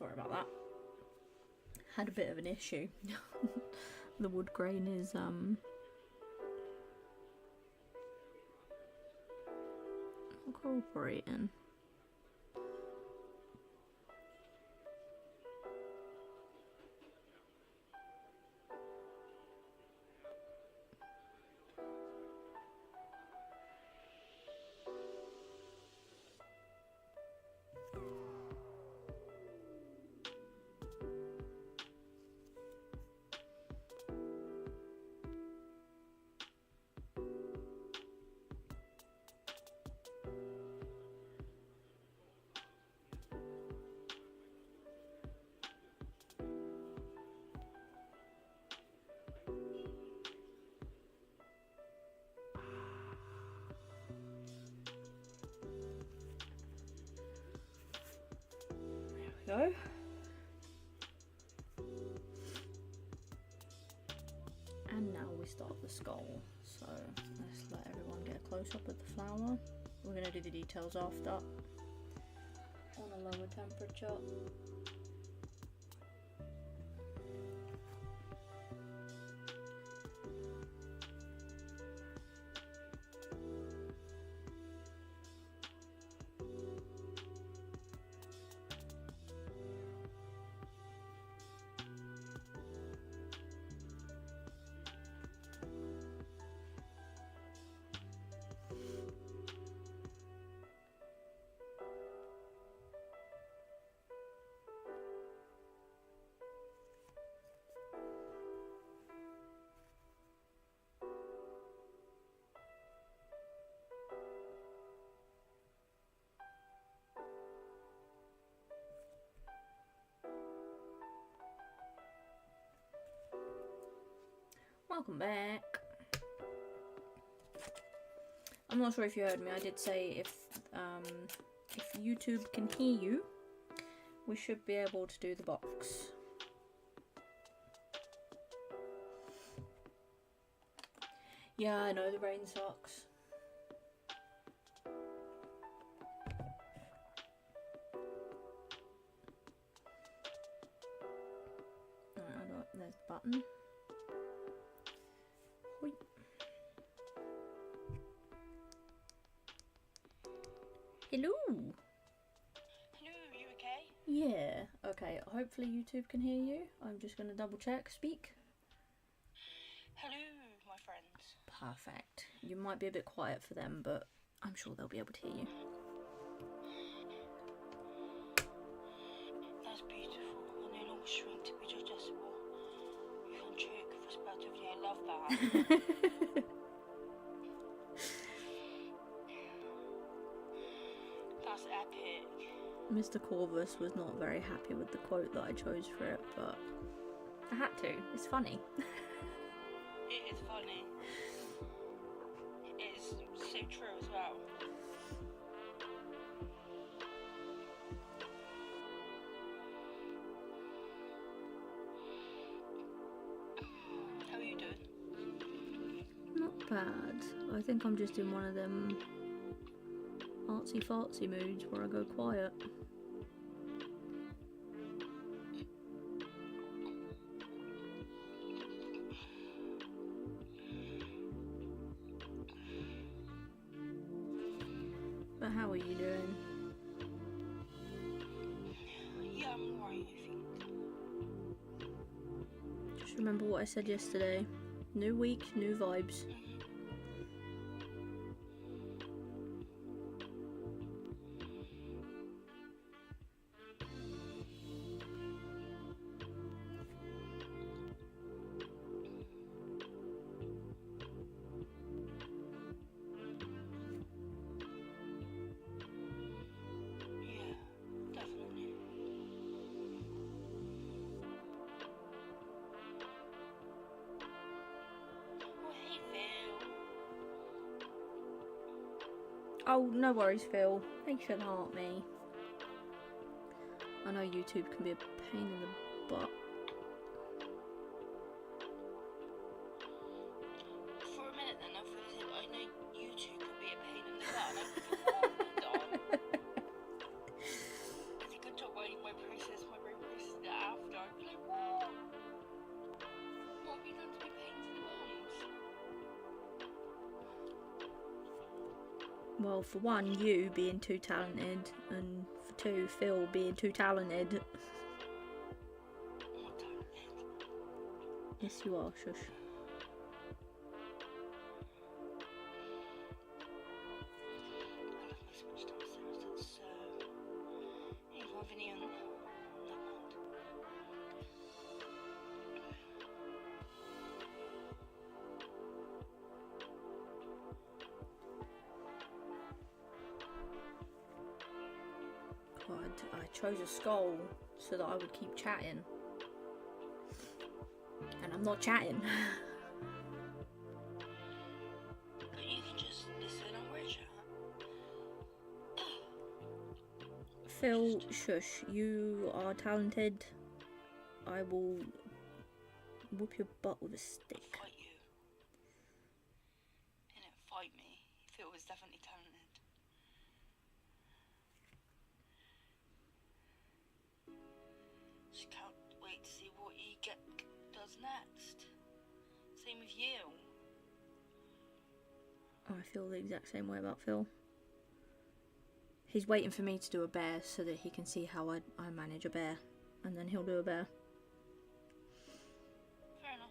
Sorry about that. Had a bit of an issue. The wood grain is not cooperating. Go. And now we start the skull. So let's let everyone get a close up of the flower. We're going to do the details after on a lower temperature. Welcome back. I'm not sure if you heard me. I did say if YouTube can hear you, we should be able to do the box. Yeah, I know the rain sucks. Alright, there's the button. Hello! Hello, you okay? Yeah, okay, hopefully YouTube can hear you. I'm just going to double check. Speak. Hello, my friends. Perfect. You might be a bit quiet for them, but I'm sure they'll be able to hear you. That's beautiful, and they'll all shrink to be digestible. Fantastic, respectively, I love that. That's epic. Mr.Corvus was not very happy with the quote that I chose for it, but I had to. It's funny. It is funny. It is so true as well. How are you doing? Not bad. I think I'm just in one of them artsy fartsy moods where I go quiet. But how are you doing? Yeah, I'm alright, I think. Just remember what I said yesterday. New week, new vibes. Oh, no worries, Phil. Thank you for the heart, me. I know YouTube can be a pain in the butt. For a minute then, I thought I know YouTube can be a pain in the butt. Like, hold on. It's a good job my brain Well, for one, you being too talented, and for two, Phil being too talented. I'm not talented. Yes, you are, shush. I love my switch downstairs. It's inconvenient. God, I chose a skull so that I would keep chatting. And I'm not chatting. But you can just listen and wear chat. Phil, shush. You are talented. I will whoop your butt with a stick. Fight you. He didn't fight me. Phil was definitely talented. Just can't wait to see what he does next. Same with you. I feel the exact same way about Phil. He's waiting for me to do a bear so that he can see how I manage a bear. And then he'll do a bear. Fair enough.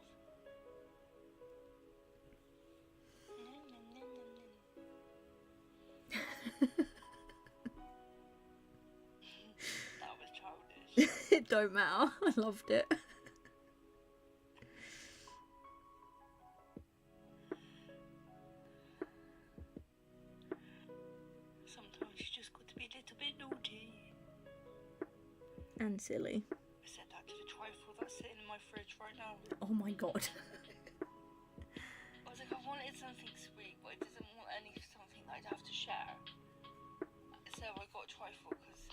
That was childish. It don't matter. I loved it. Sometimes you just got to be a little bit naughty. And silly. I said that to the trifle that's sitting in my fridge right now. Oh my god. I was like, I wanted something sweet, but I didn't want something that I'd have to share. So I got a trifle because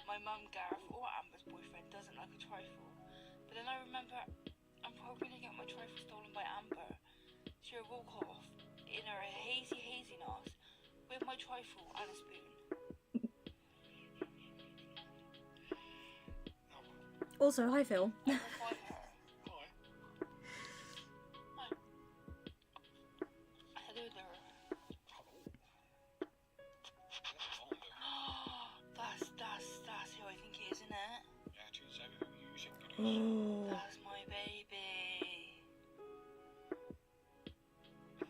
my mum, Gareth, or Amber's boyfriend, doesn't like a trifle. But then I remember I'm probably going to get my trifle stolen by Amber. So I walk off in her haziness with my trifle and a spoon. Also, hi Phil. I will fight her. Hi. Hi. Hello there. That's who I think it is, isn't it? That is who you think it is. Oh, That's my baby.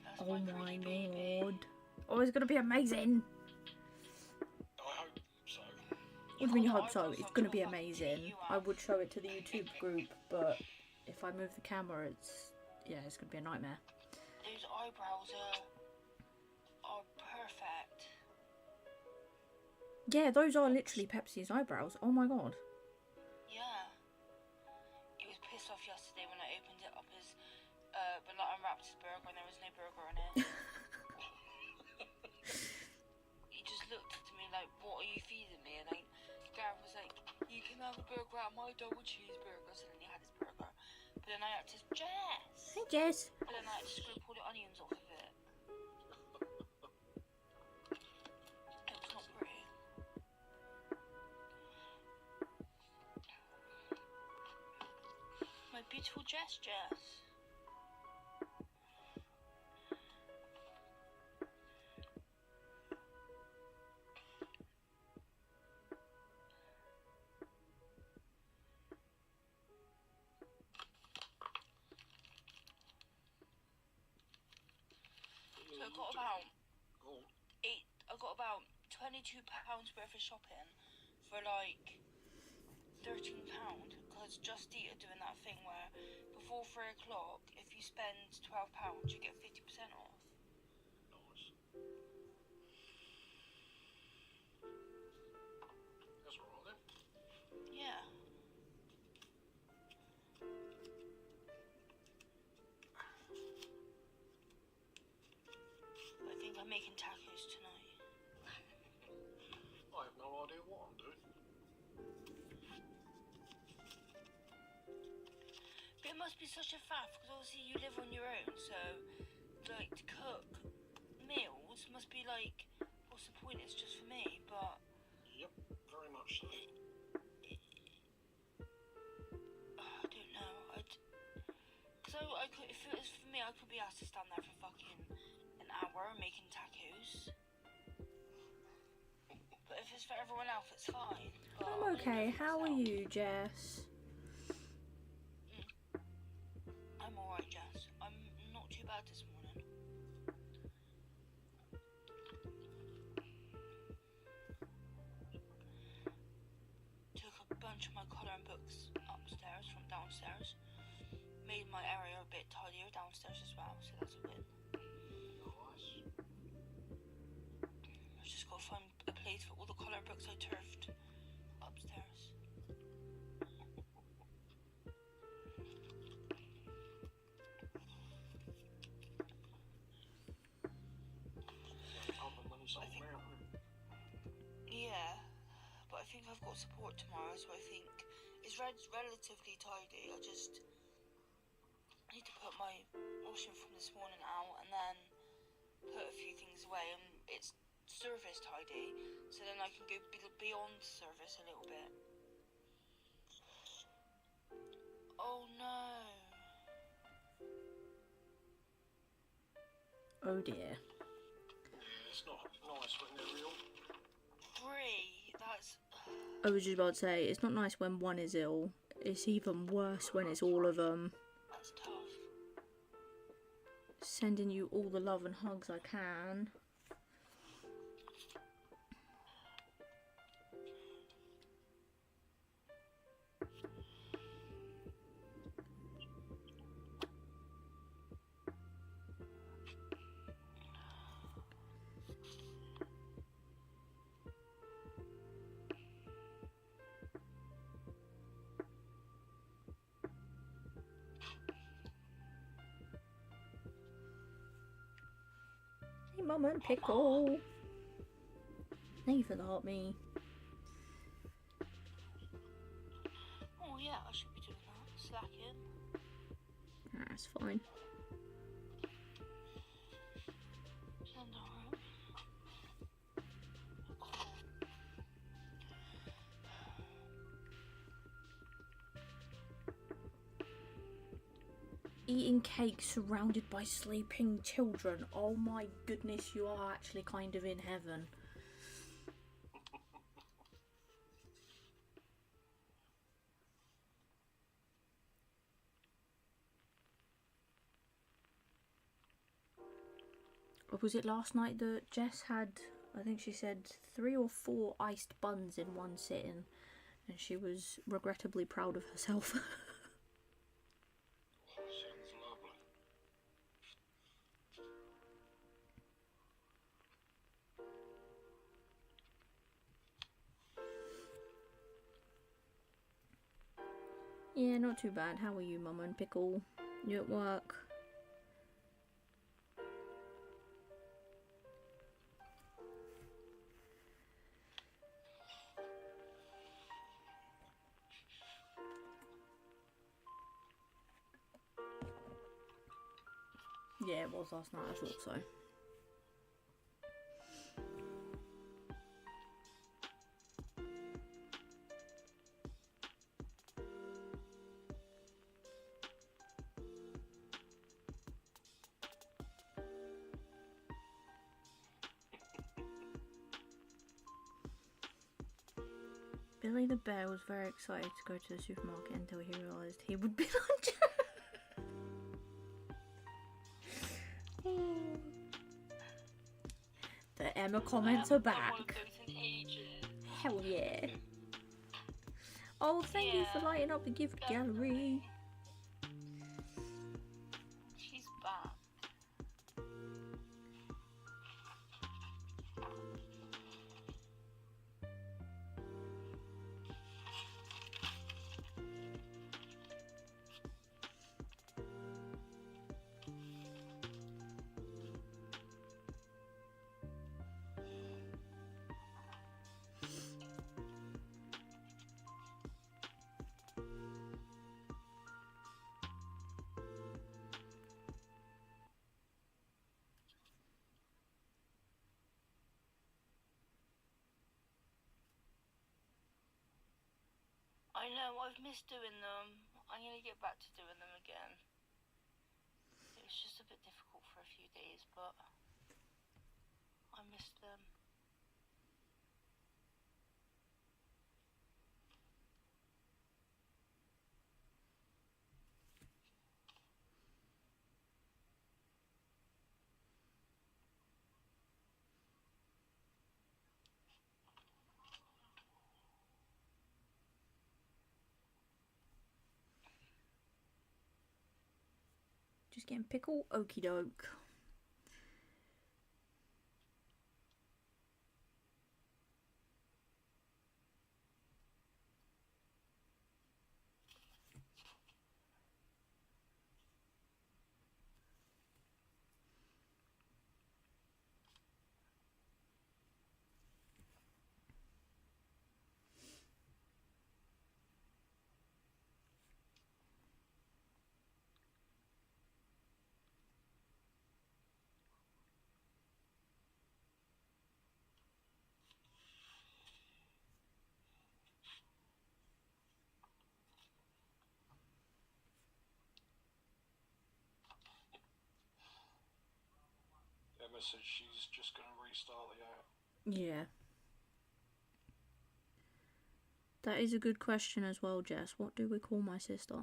That's oh my my pretty baby. god. Oh, it's gonna be amazing. I hope so. What do you mean you hope so? It's gonna be amazing. I would show it to the YouTube group, but if I move the camera, it's gonna be a nightmare. Those eyebrows are perfect. Yeah, those are literally Pepsi's eyebrows. Oh my god. Yeah. He was pissed off yesterday when I opened it up as but like unwrapped his burger and there was no burger on it. He just looked at me like, what are you feeding me? And like Gareth was like, you can have a burger out of my double cheeseburger. So then he had his burger. But then I had to Jess. Hey Jess. But then I had to scrape all the onions off of it. It was not pretty. My beautiful Jess. So I got about £22 worth of shopping for like £13 because Just Eat are doing that thing where before 3 o'clock if you spend £12 you get 50% off. Nice. That's alright then. Yeah. I think I'm making tacos tonight. I have no idea what I'm doing. But it must be such a faff because obviously you live on your own, so like to cook meals must be like, what's the point? It's just for me, but Yep, very much so. I don't know. So I could, if it was for me, I could be asked to stand there for fucking an hour making tacos. just for everyone else, it's fine. But I'm okay. only for How are myself. you, Jess? I'm alright, Jess. I'm not too bad this morning. Took a bunch of my colouring books upstairs from downstairs. Made my area a bit tidier downstairs as well, so that's a win. Nice. I've just got to find a place for all the colouring books I turfed upstairs. Up and money something mountain. Yeah, but I think I've got support tomorrow, so I think it's relatively tidy. I just need to put my washing from this morning out and then put a few things away, and it's service tidy, so then I can go beyond service a little bit. Oh no. Oh dear. Yeah, it's not nice when they're real. Brie, that's... I was just about to say, it's not nice when one is ill. It's even worse when it's all of them. that's tough. Sending you all the love and hugs I can. Hey, Mama and Pickle. Thank you for the heart me. Oh yeah, I should be doing that. Slacking. That's fine. Send her Eating cake surrounded by sleeping children. Oh my goodness, you are actually kind of in heaven. Or was it last night that Jess had, I think she said 3 or 4 iced buns in one sitting, and she was regrettably proud of herself. Sounds lovely. Yeah, not too bad. How are you, Mama and Pickle? You at work? Yeah, it was last night. I thought so. Billy the Bear was very excited to go to the supermarket until he realised he would be lunch. The Emma comments are back. Hell yeah. Oh, thank you for lighting up the gift gallery. She's back. I know, I've missed doing them. I'm going to get back to doing them again. It was just a bit difficult for a few days, but I missed them. Just getting pickle, okie doke. Emma says she's just going to restart the app. Yeah. That is a good question as well, Jess. What do we call my sister?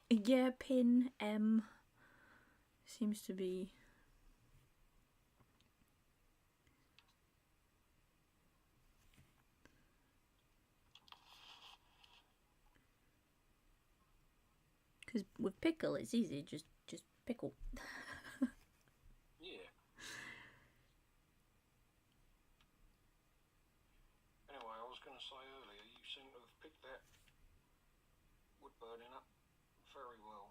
Pin? Yeah, Pin, M. Seems to be... Because with pickle, it's easy. Just pickle. Yeah. Anyway, I was going to say earlier, you seem to have picked that wood burning up very well.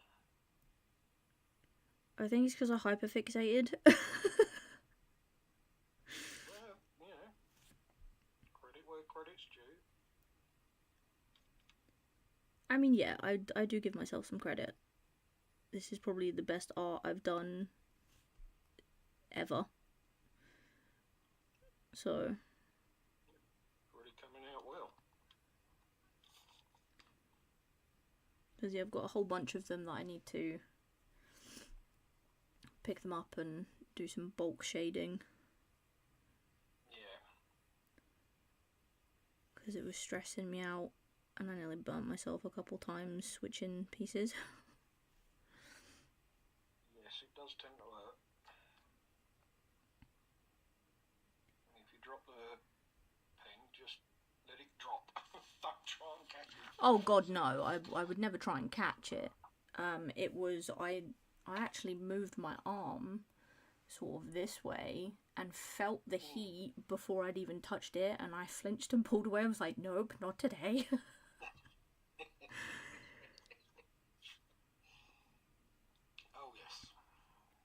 I think it's because I hyperfixated. Well, you know, credit where credit's due. I mean, yeah, I do give myself some credit. This is probably the best art I've done ever. So... Really coming out well. Because, yeah, I've got a whole bunch of them that I need to pick them up and do some bulk shading. Yeah. Because it was stressing me out. And I nearly burnt myself a couple times switching pieces. Yes, it does tend to hurt. And if you drop the pen, just let it drop. Don't try and catch it. Oh god, no. I would never try and catch it. It was... I actually moved my arm sort of this way and felt the heat before I'd even touched it, and I flinched and pulled away. I was like, nope, not today. Oh yes,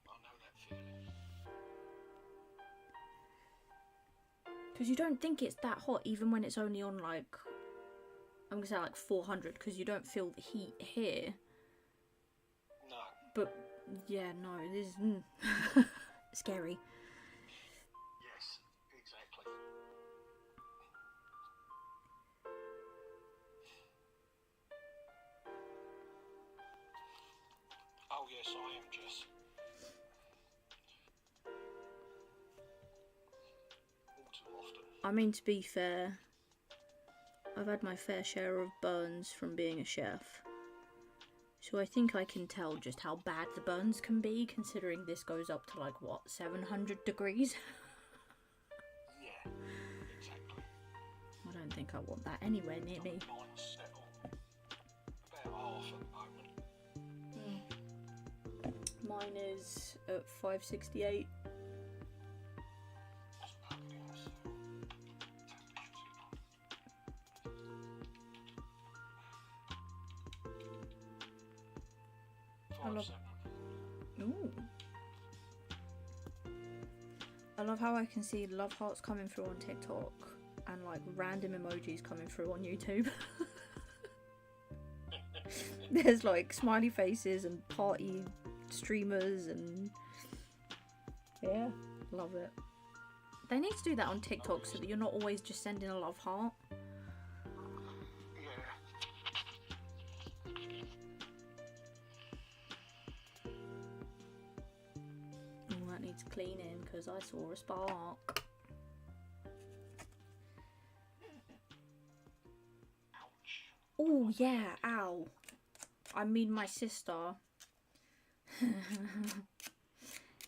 I know that feeling. Because you don't think it's that hot even when it's only on like, I'm gonna say like 400, because you don't feel the heat here. No. But yeah, no, this is scary. Yes, exactly. Oh yes, I am, Jess. All too often. I mean, to be fair, I've had my fair share of burns from being a chef. So I think I can tell just how bad the burns can be, considering this goes up to like, what, 700 degrees? Yeah, exactly. I don't think I want that anywhere near me. Mine's settled. About half at the moment. Mine is at 568. I love... Ooh. I love how I can see love hearts coming through on TikTok and like random emojis coming through on YouTube. There's like smiley faces and party streamers and yeah, love it. They need to do that on TikTok so that you're not always just sending a love heart. Oh, that needs cleaning because I saw a spark. Oh yeah, ow. I mean my sister.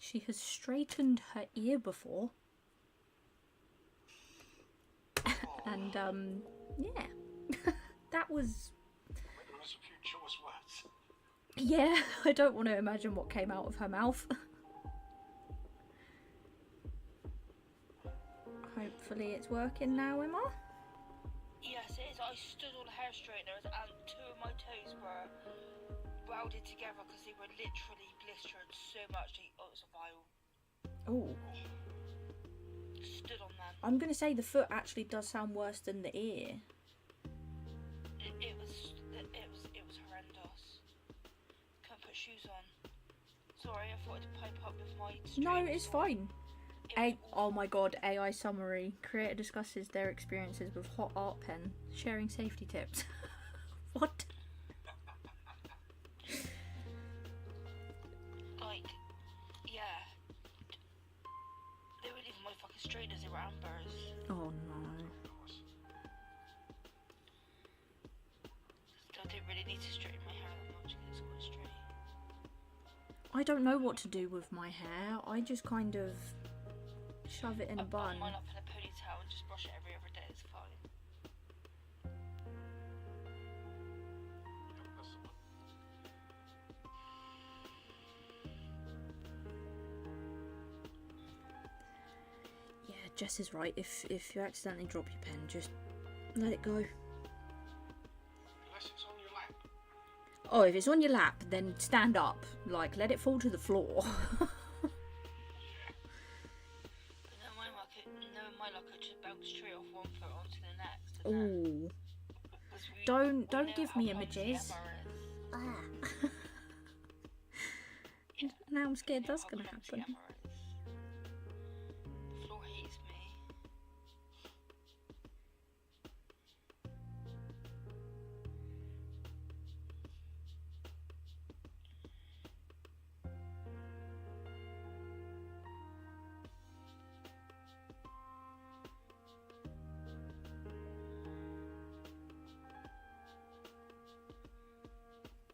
She has straightened her ear before. And, yeah. That was... There's a few choice words. Yeah, I don't want to imagine what came out of her mouth. Hopefully it's working now, Emma. Yes, it is. I stood on the hair straighteners and 2 of my toes were welded together because they were literally blistered so much. Oh, it was a vial. Oh. Stood on them. I'm going to say the foot actually does sound worse than the ear. It was horrendous. Couldn't put shoes on. Sorry, I thought I'd pipe up with my No, straighteners it's on. fine. It was Oh my god, AI summary. Creator discusses their experiences with hot art pen, sharing safety tips. What? like, yeah. They weren't even my fucking straighteners, they were Amber's. Oh no. Still didn't really need to straighten my hair that much because it's quite straight. I don't know what to do with my hair. I just kind of shove it in a bun. Mine up in a ponytail and just brush it every other day, it's fine. Yeah, Jess is right. If you accidentally drop your pen, just let it go. Unless it's on your lap. Oh, if it's on your lap, then stand up. Like, let it fall to the floor. My luck, I just bounced straight off one foot onto the next. Ooh. Don't give me images. Ah. Yeah. Now I'm scared that's How gonna clumsy happen. Emma is. The floor hates me.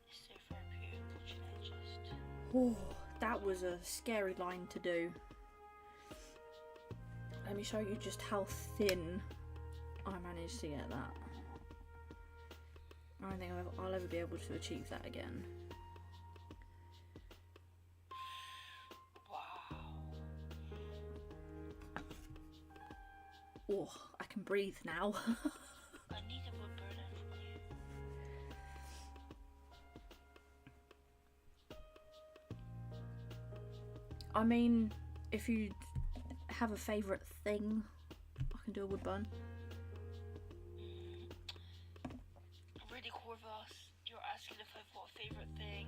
It's so therapeutic watching it just. Oh, that was a scary line to do. Let me show you just how thin I managed to get that. I don't think I'll ever be able to achieve that again. Wow. Oh, I can breathe now. I need a wood burner from you. I mean, if you have a favourite thing, I can do a wood burn. Really, Corvus, you're asking if I've got a favourite thing.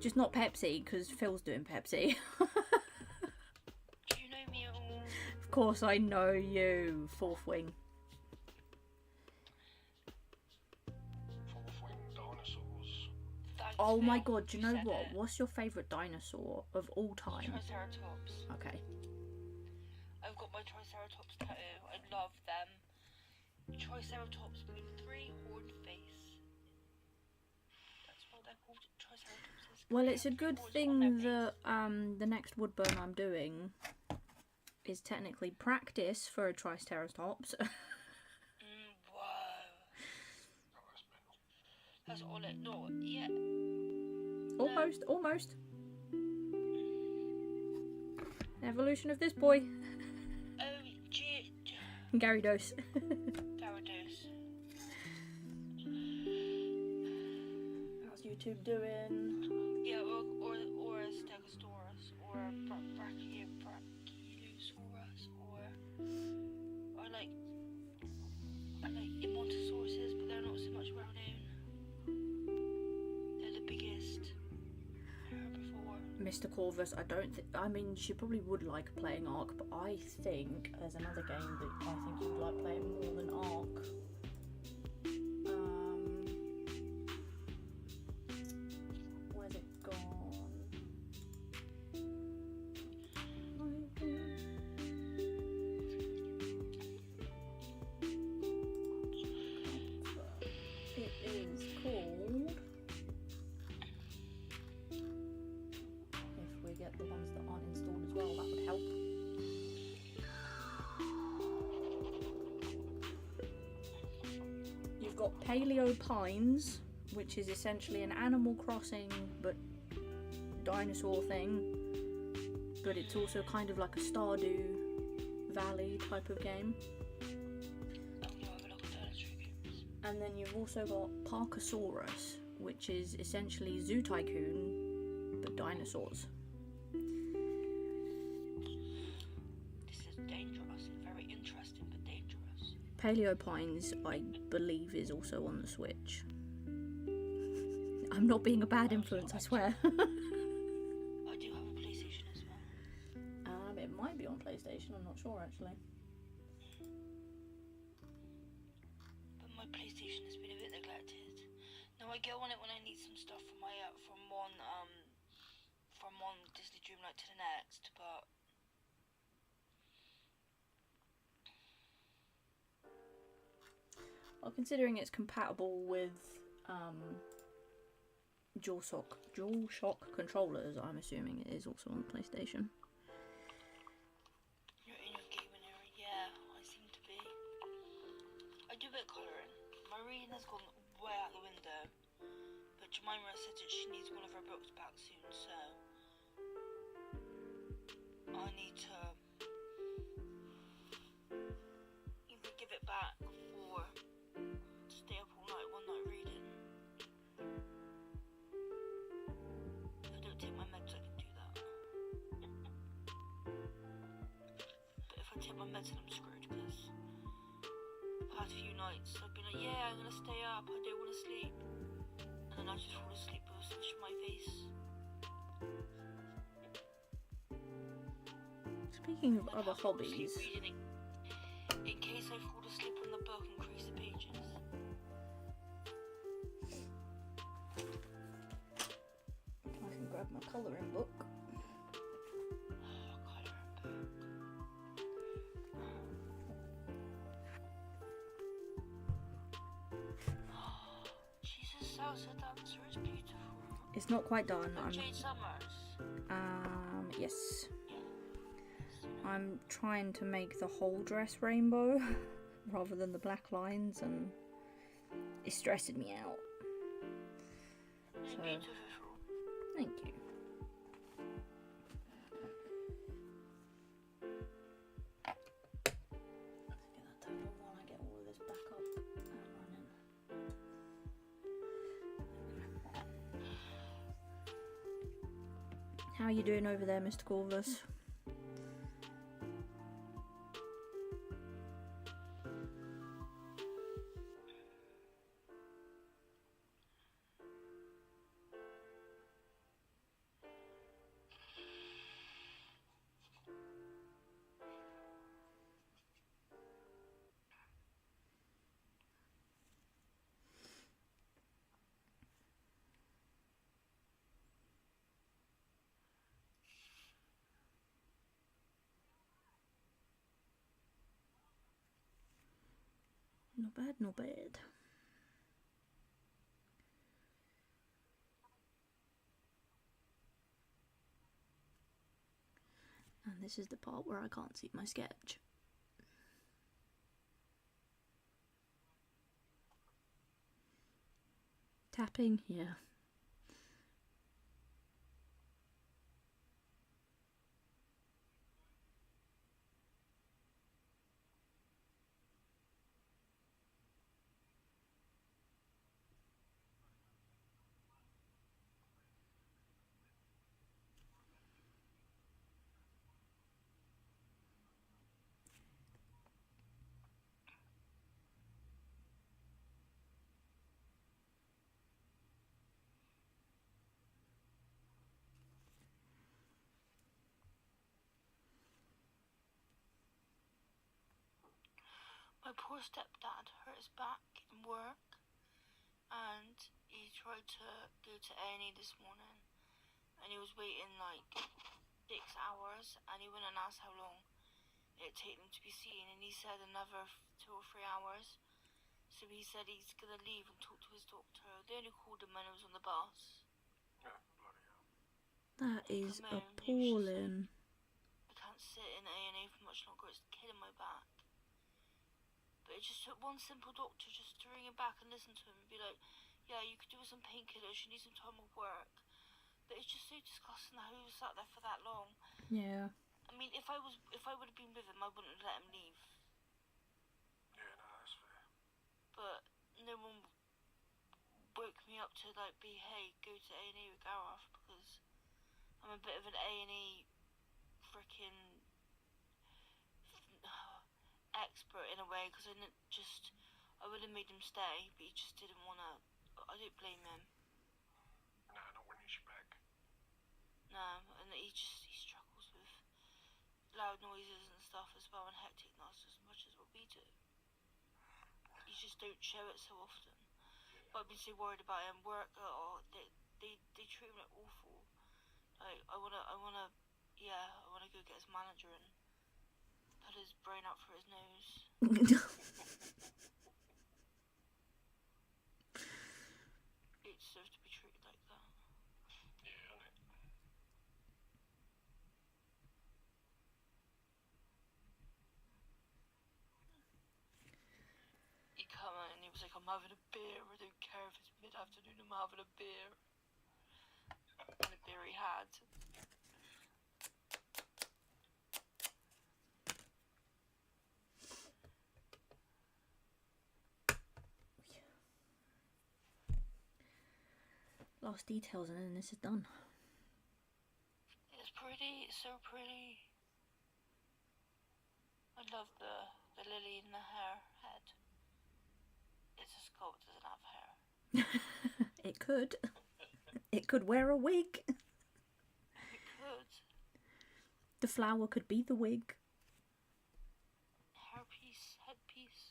Just not Pepsi, because Phil's doing Pepsi. Do you know me at all? Of course I know you, Fourth Wing. Fourth wing dinosaurs. Thanks, Oh my Phil, god, do you know said what? it. What's your favourite dinosaur of all time? Triceratops. Okay. I've got my Triceratops tattoo. I love them. Triceratops with 3-horned face. That's what they're called. Triceratops. Well, it's a good Horns on thing their that the next wood burn I'm doing is technically practice for a Triceratops. Whoa. That's all it. No, yeah. Almost. Evolution of this boy. Oh, gee. Gyarados. Gyarados. How's YouTube doing? Yeah, or a Stegosaurus, or a Brachiosaurus, or I like Immortosauruses, but they're not so much well known. They're the biggest herbivore. Mr. Corvus, I mean, she probably would like playing Ark, but I think there's another game that I think you would like playing more than Ark. Where's it gone? It is called... If we get the ones got Paleo Pines, which is essentially an Animal Crossing but dinosaur thing, but it's also kind of like a Stardew Valley type of game. And then you've also got Parkosaurus, which is essentially Zoo Tycoon but dinosaurs. This is dangerous, very interesting but dangerous. Paleo Pines, I believe, is also on the Switch. I'm not being a bad influence, I swear. I do have a PlayStation as well. It might be on PlayStation, I'm not sure actually. But my PlayStation has been a bit neglected. Now I go on it when I need some stuff from my from one Disney Dreamlight to the next, but Well, considering it's compatible with DualShock controllers, I'm assuming it is also on the PlayStation. you're in your gaming area. Yeah, I seem to be. I do a bit of colouring. My reading has gone way out the window, but Jemima said that she needs one of her books back soon, so I need to either give it back or stay up all night one night reading. If I don't take my meds, I can do that. But if I take my meds, then I'm screwed, because the past few nights I've been like, yeah, I'm gonna stay up, I don't want to sleep. And then I just fall asleep with a switch on my face. Speaking of Then other I fall asleep hobbies, reading in case I fall asleep on the book and crease the pages. I can grab my colouring book. Oh, colouring book. Jesus, Salsa Dancer is beautiful. It's not quite done. Jade Summers. Yes. Yeah. I'm trying to make the whole dress rainbow rather than the black lines, and it's stressing me out. So, Beautiful. thank you. Let's get that turned on while I get all of this back up and running. How are you doing over there, Mr. Corvus? Not bad, not bad. And this is the part where I can't see my sketch. Tapping, yeah. My poor stepdad hurt his back in work, and he tried to go to A&E this morning, and he was waiting like 6 hours, and he went and asked how long it'd take them to be seen, and he said another 2 or 3 hours. So he said he's gonna leave and talk to his doctor. They only called him when he was on the bus. Oh, bloody hell. That is Come on, appalling. I can't sit in A&E for much longer, it's killing my back. But it just took one simple doctor just to ring him back and listen to him and be like, yeah, you could do with some painkillers, you need some time off work. But it's just so disgusting how he was sat there for that long. Yeah. I mean, if I would have been with him, I wouldn't have let him leave. Yeah, no, that's fair. But no one woke me up to like be, hey, go to A&E with Gareth, because I'm a bit of an A&E freaking expert in a way, because I would have made him stay, but he just didn't want to. I don't blame him. No, not when he's back. No, and he struggles with loud noises and stuff as well, and hectic nights as much as what we do. You just don't show it so often. But I've been so worried about him. Work, they treat him like awful. Like I wanna go get his manager and put his brain out for his nose. It deserves to be treated like that. Yeah, innit? He come out and he was like, I'm having a beer. I don't care if it's mid-afternoon, I'm having a beer. And the beer he had. Last details and then this is done. It's pretty, it's so pretty. I love the lily in the hair head. It's a sculpt, doesn't have hair. It could. It could wear a wig. It could. The flower could be the wig. Hairpiece, headpiece.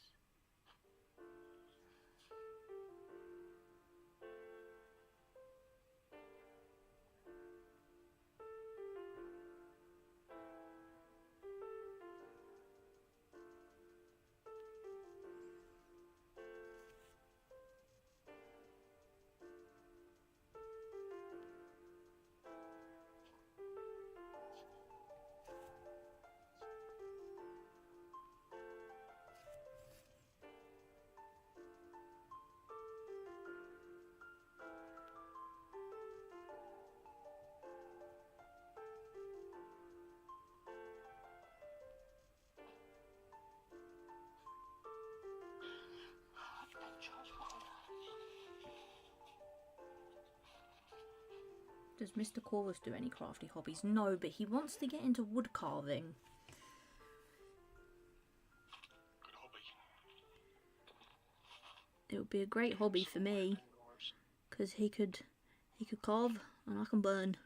Does Mr. Corvus do any crafty hobbies? No, but he wants to get into wood carving. Good hobby. It would be a great hobby for me, because he could carve and I can burn.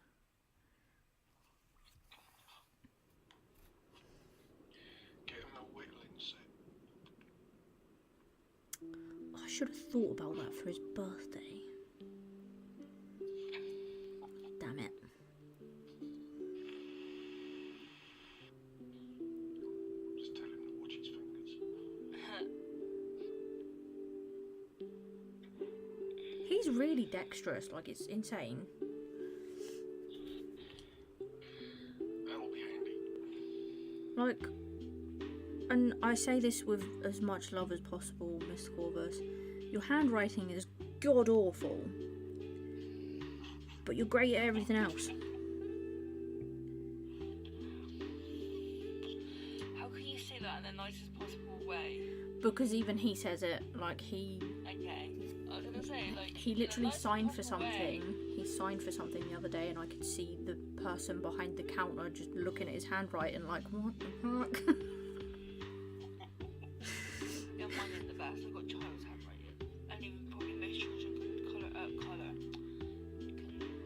Get him a whittling set. I should have thought about that for his birthday. Damn it. Just tell him to watch his fingers. He's really dexterous, like it's insane. That'll be handy. Like, and I say this with as much love as possible, Mr. Corvus. Your handwriting is god awful, but you're great at everything else. How can you say that in the nicest possible way? Because even he says it, like he Okay. I was gonna say, like, he in the literally nicest signed for possible something. way. He signed for something the other day, and I could see the person behind the counter just looking at his handwriting, like, what the fuck? Yeah, mine is the best. I've got child's handwriting. And even probably most children can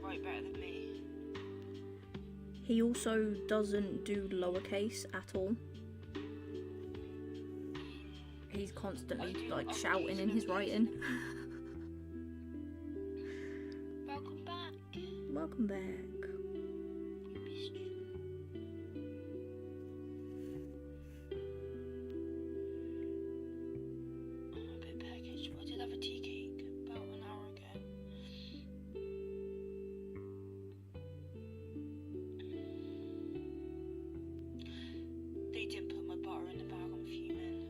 write better than me. He also doesn't do lowercase at all. He's constantly like shouting in his writing. Welcome back. Welcome back. We missed you. I'm a bit packaged, but I did have a tea cake about an hour ago. They didn't put my butter in the bag, I'm fuming.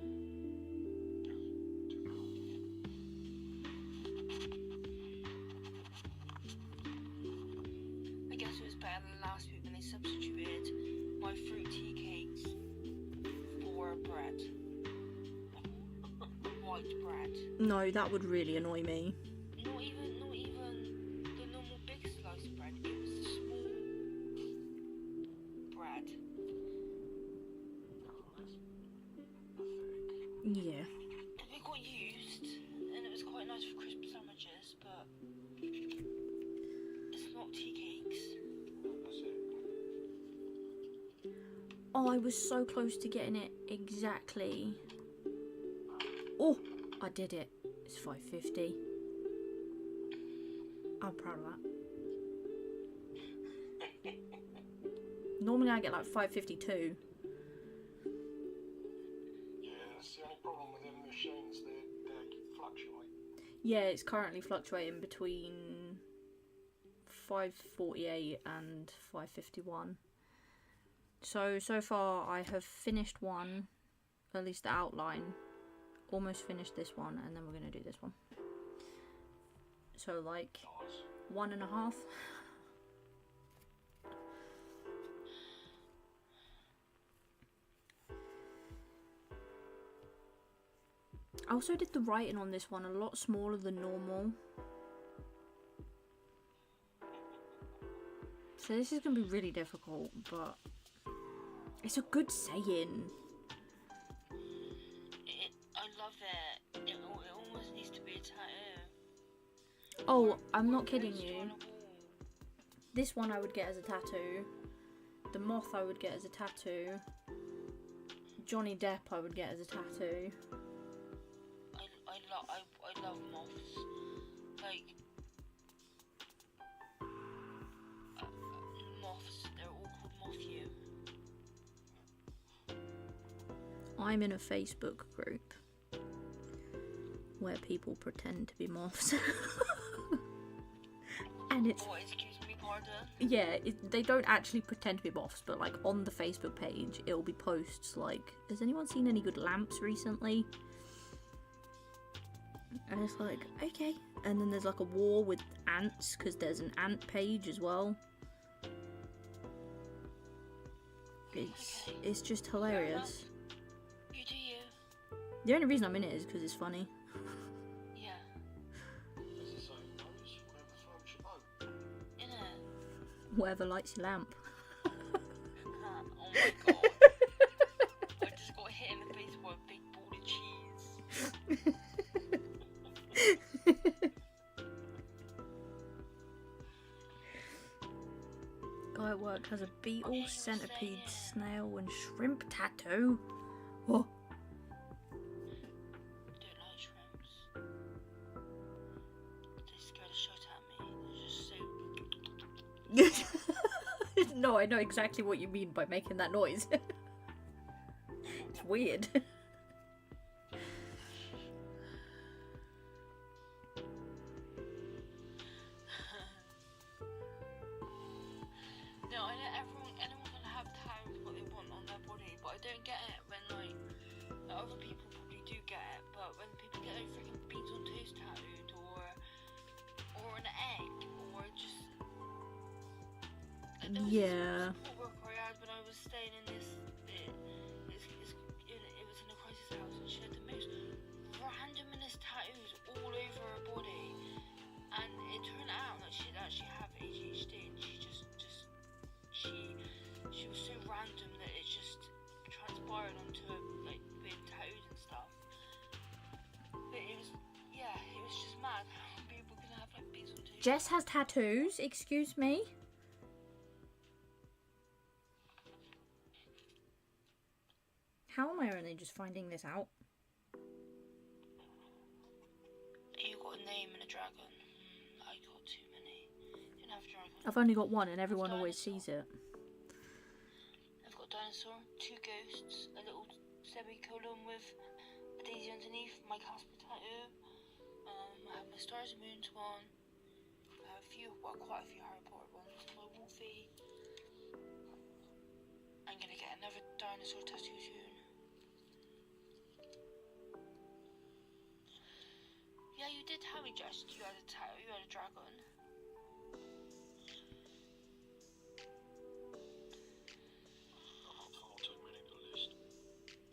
white bread. No, that would really annoy me. Not even the normal big sliced bread. It was the small bread. Yeah. It got used, and it was quite nice for crisp sandwiches, but it's not tea cakes. Oh, I was so close to getting it exactly. Oh, I did it. It's 550. I'm proud of that. Normally I get like 552. Yeah, that's the only problem with them machines. They fluctuate. Yeah, it's currently fluctuating between 548 and 551. So far I have finished one, at least the outline. Almost finished this one, and then we're going to do this one. So like Nice. 1.5. I also did the writing on this one a lot smaller than normal. So this is going to be really difficult, but it's a good saying. I love it. It almost needs to be a tattoo. Oh, I'm not kidding Poster you. on a wall. This one I would get as a tattoo. The moth I would get as a tattoo. Johnny Depp I would get as a tattoo. I love moths. Like moths, they're all called moth you. I'm in a Facebook group where people pretend to be moths. And it's... What, excuse me, pardon? Yeah, they don't actually pretend to be moths, but like on the Facebook page, it'll be posts like, has anyone seen any good lamps recently? And it's like, okay. And then there's like a war with ants, because there's an ant page as well. It's just hilarious. You do you. The only reason I'm in it is because it's funny. Yeah. As the saying goes, whatever floats your boat. Innit? Whatever lights your lamp. Oh my god. I just got hit in the face by a big ball of cheese. Guy at work has a beetle, Okay, you were centipede, saying. snail, and shrimp tattoo. Oh. I don't like shrimps. They scare the shit out of me. They're just so... No, I know exactly what you mean by making that noise. It's weird. No, I know anyone can have tattoos what they want on their body, but I don't get it when like other people probably do get it, but when people get like freaking beans on toast tattooed or an egg or just like, there was Yeah. this support worker I had when I was staying in this it was in a crisis house, and she had the most randomest tattoos all over her body, and it turned out that she'd actually have ADHD, and she was so random that it just transpired onto like being tattooed and stuff. But it was just mad how people can have like beads on tattoos. Jess has tattoos, excuse me. How am I only just finding this out? You got a name and a dragon. I got too many. You don't have a dragon. I've only got one and everyone always sees it. I've got a dinosaur, 2 ghosts, a little semicolon with a daisy underneath, my Casper tattoo. I have my stars and moons one. I have quite a few Harry Potter ones. My Wolfie. I'm gonna get another dinosaur tattoo soon. Yeah, you did tell me, Jess, you had a tattoo, you had a dragon. Far too many to list.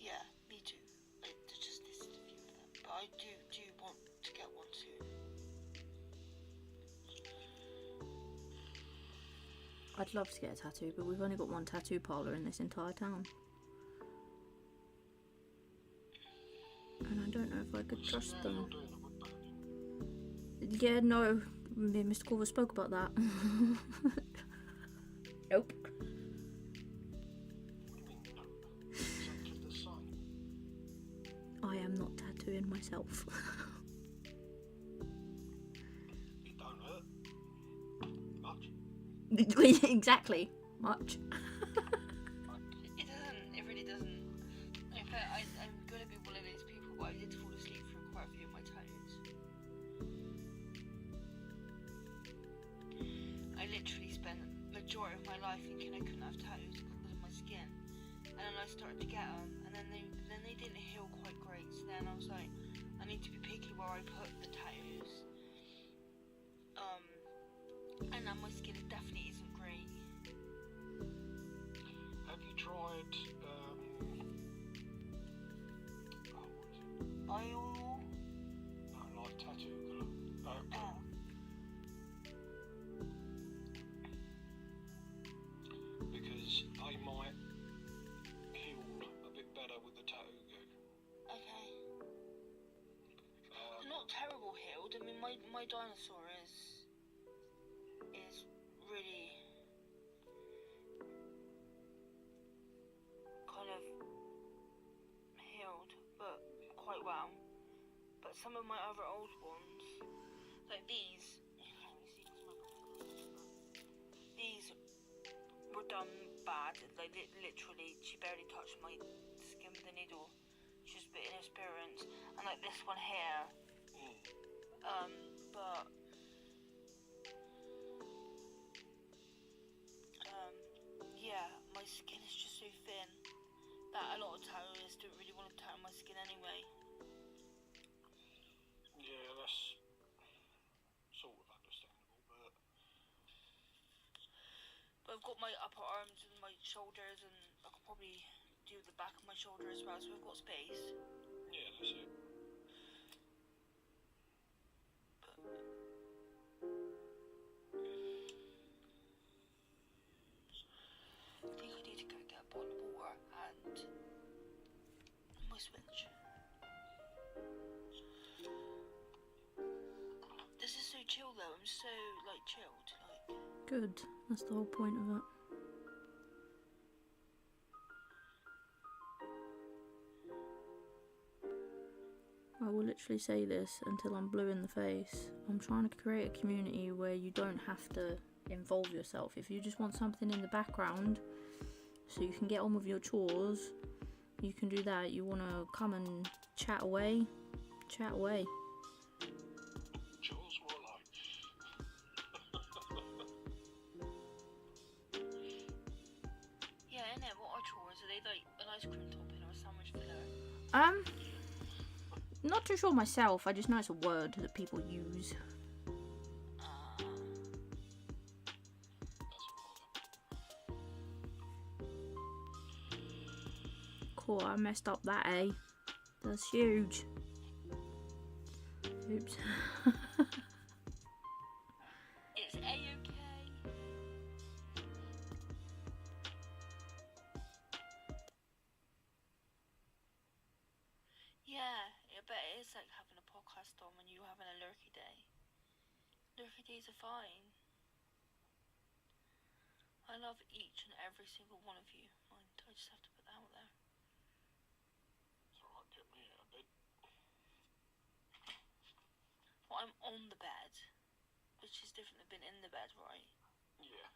Yeah, me too. I just listed a few of them. But I do I'd love to get a tattoo, but we've only got one tattoo parlour in this entire town. And I don't know if I could trust them. Yeah, no. Me and Mr. Corvus spoke about that. Nope. I am not tattooing myself. It don't hurt much. Exactly. Much. It doesn't. It really doesn't. In fact, I'm gonna be one of those people, but I did fall asleep through quite a few of my toes. I literally spent the majority of my life thinking I couldn't have toes because of my skin, and then I started to get them, and then they didn't heal quite great. So then I was like, I need to be picky where I put the toes. And now my skin definitely isn't great. Have you tried Oil. no, like tattoo glue? Oh. Because they might heal a bit better with the tattoo goo. Okay. They're not terrible healed. I mean, my dinosaur is really kind of healed, but quite well. But some of my other old ones, like these, these were done bad. Like literally, she barely touched my skin with a needle. She was a bit inexperienced, and like this one here, but yeah, my skin is just so thin that a lot of tattooers don't really want to tattoo my skin anyway. Yeah, that's sort of understandable, But I've got my upper arms and my shoulders, and I could probably do the back of my shoulder as well, so we've got space. yeah, that's it. I think I need to go get a bottle of water and my switch. This is so chill though, I'm so like chilled, like. Good. That's the whole point of it. I will literally say this until I'm blue in the face. I'm trying to create a community where you don't have to involve yourself. If you just want something in the background so you can get on with your chores, you can do that. You want to come and chat away, chat away. Chores what I like. Yeah, innit? What are chores? Are they like an ice cream topping or a sandwich filler? Not too sure myself. I just know it's a word that people use. Cool, I messed up that A. That's huge. Oops. It's A-OK. Yeah, I bet it is like having a podcast on when you're having a lurky day. Lurky days are fine. I love each and every single one of you. I just have to put that out there. It's alright, get me out of bed. Well, I'm on the bed, which is different than being in the bed, right? Yeah.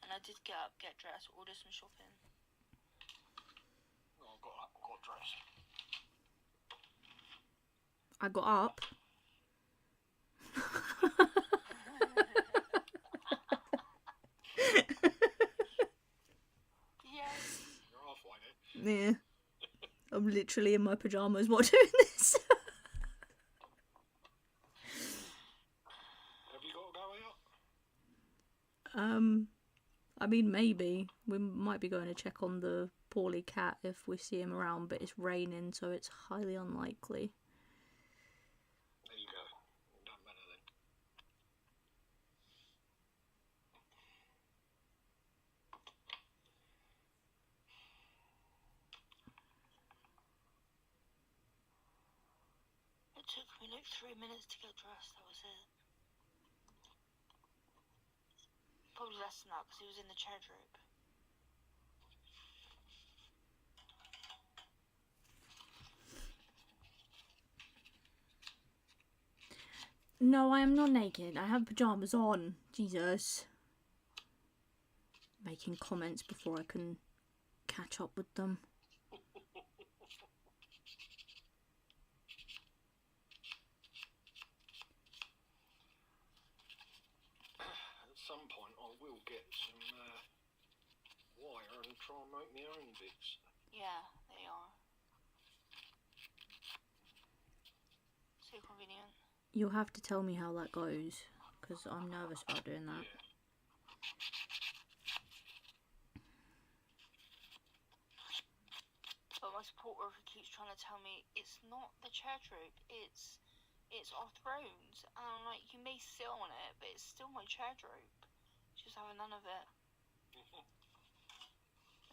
And I did get up, get dressed, order some shopping. Well, I got up, got dressed. I got up. Yes. You're halfway there. Yeah. I'm literally in my pyjamas while doing this. Have you got to go out? I mean, maybe. We might be going to check on the poorly cat if we see him around, but it's raining, so it's highly unlikely. There you go. Don't matter then. took me like 3 minutes to get dressed, that was it. Probably less than that because he was in the chair droop. No, I am not naked. I have pyjamas on. Jesus. Making comments before I can catch up with them. At some point I will get some wire and try and make my own bits. Yeah, they are. So convenient. You'll have to tell me how that goes, because I'm nervous about doing that. Yeah. But my support worker keeps trying to tell me it's not the chair droop, it's our thrones. And I'm like, you may sit on it, but it's still my chair droop. Just having none of it.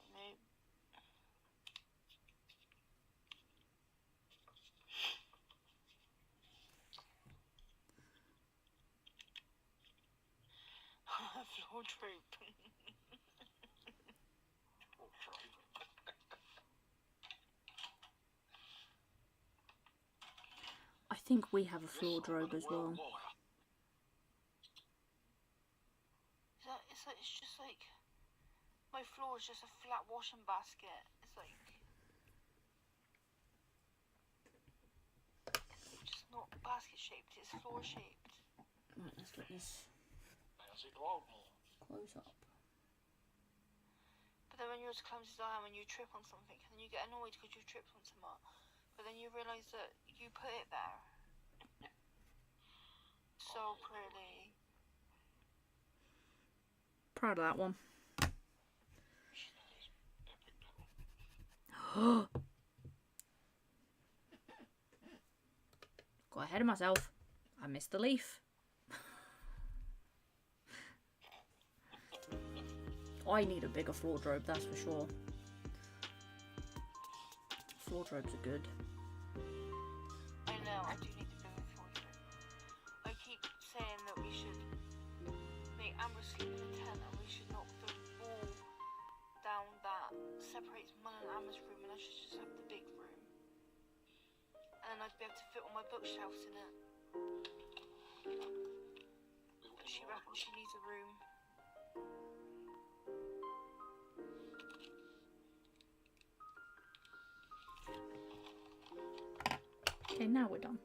Nope. Floor droop. I think we have a floor drobe as well. It's just like my floor is just a flat washing basket. It's like just not basket shaped, it's floor shaped. Right, let's get this How's it like more? close up. But then when you're as clumsy as I am and you trip on something and then you get annoyed because you tripped on something, but then you realise that you put it there. So pretty. Proud of that one. Got ahead of myself. I missed the leaf. I need a bigger floor drobe, that's for sure. Floor drobes are good. I know, I do need a bigger floor drobe. I keep saying that we should make Amber sleep in a tent and we should knock the wall down that separates mine and Amber's room, and I should just have the big room. And then I'd be able to fit all my bookshelves in it. But she reckons she needs a room. Okay, now we're done.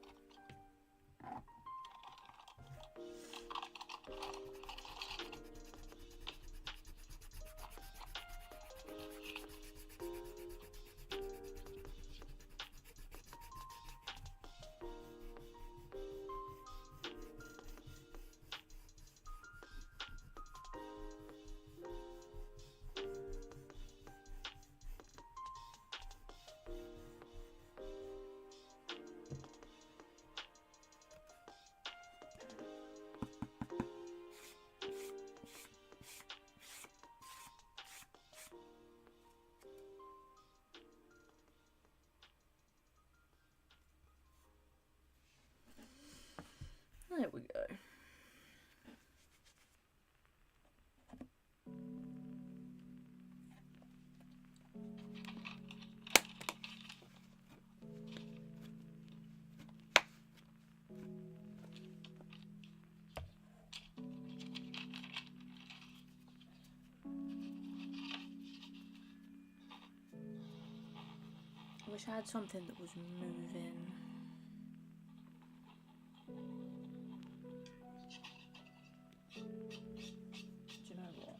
There we go. I wish I had something that was moving. Do you know what?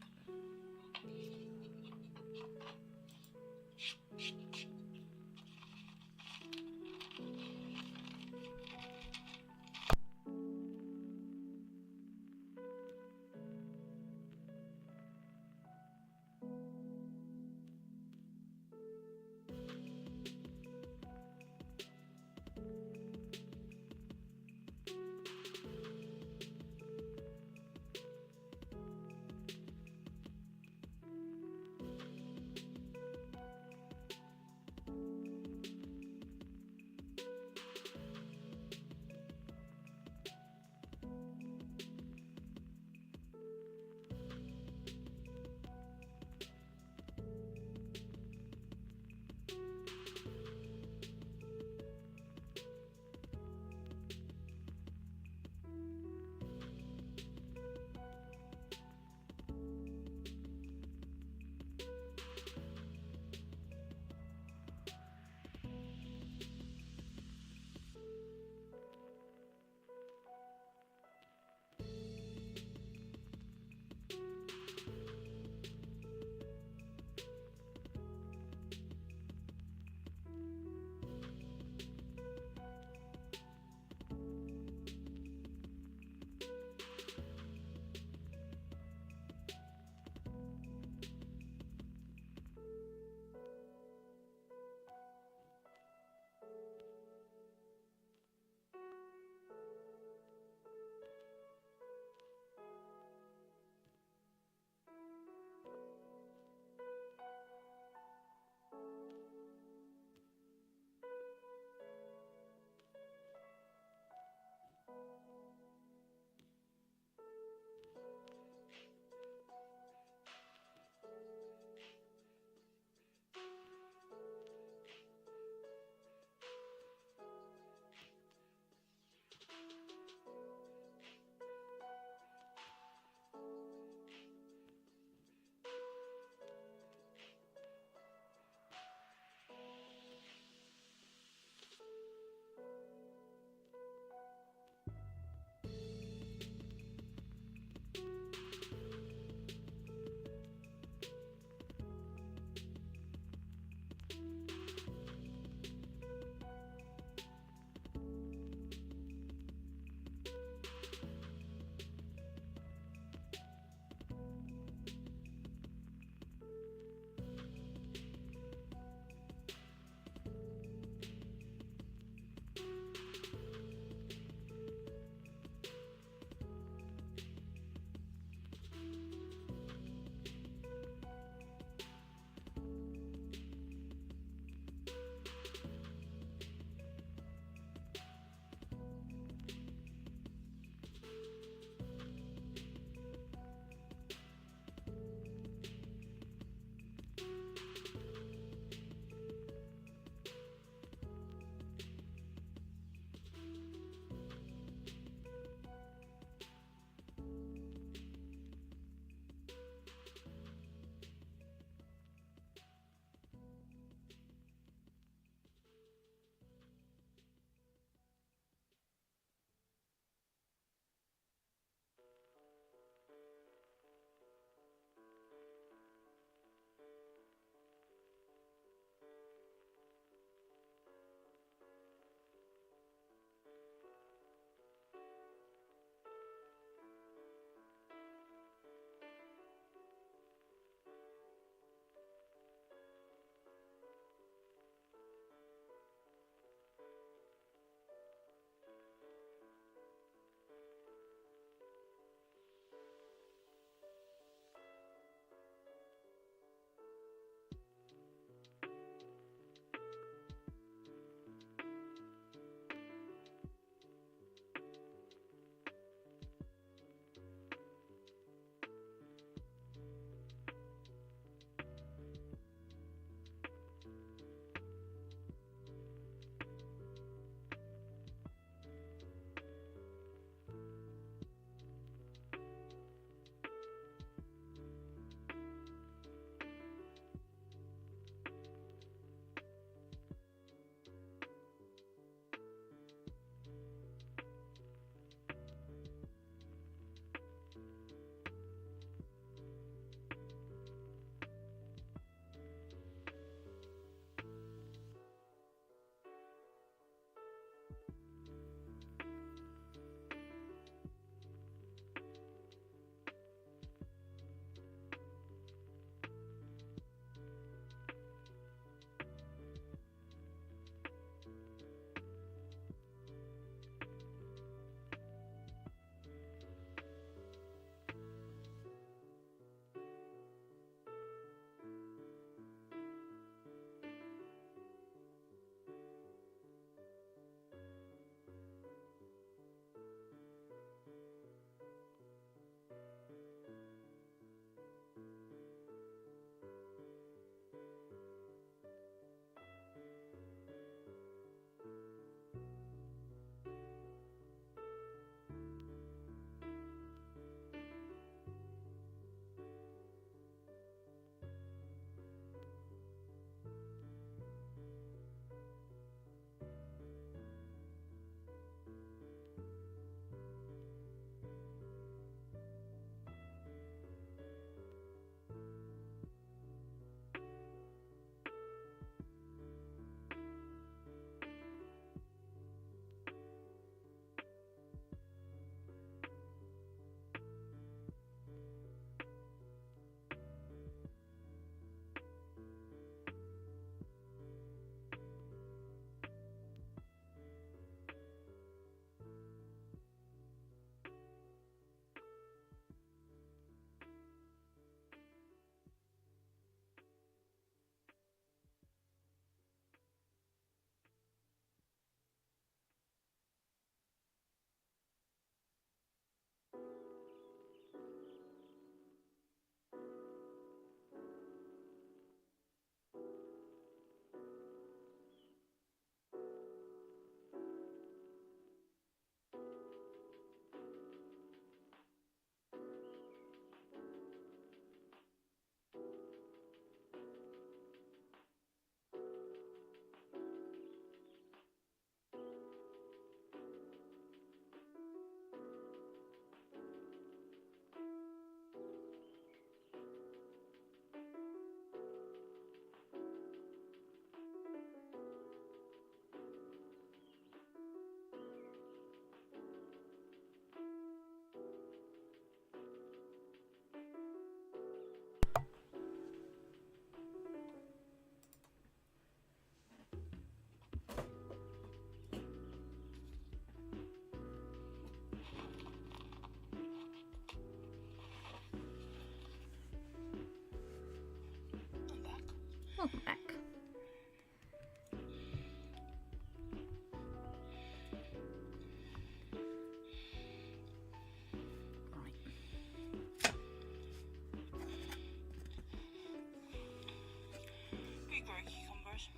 grow cucumbers?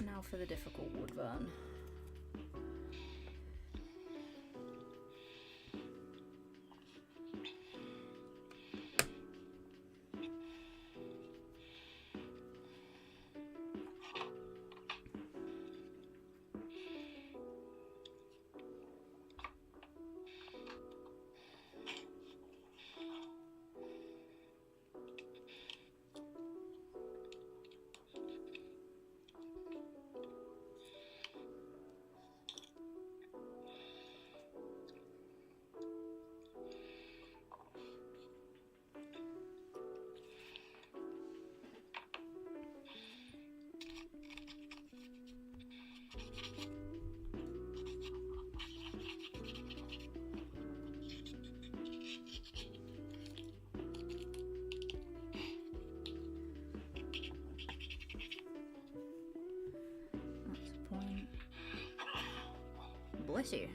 Now for the difficult woodburn. Bless you.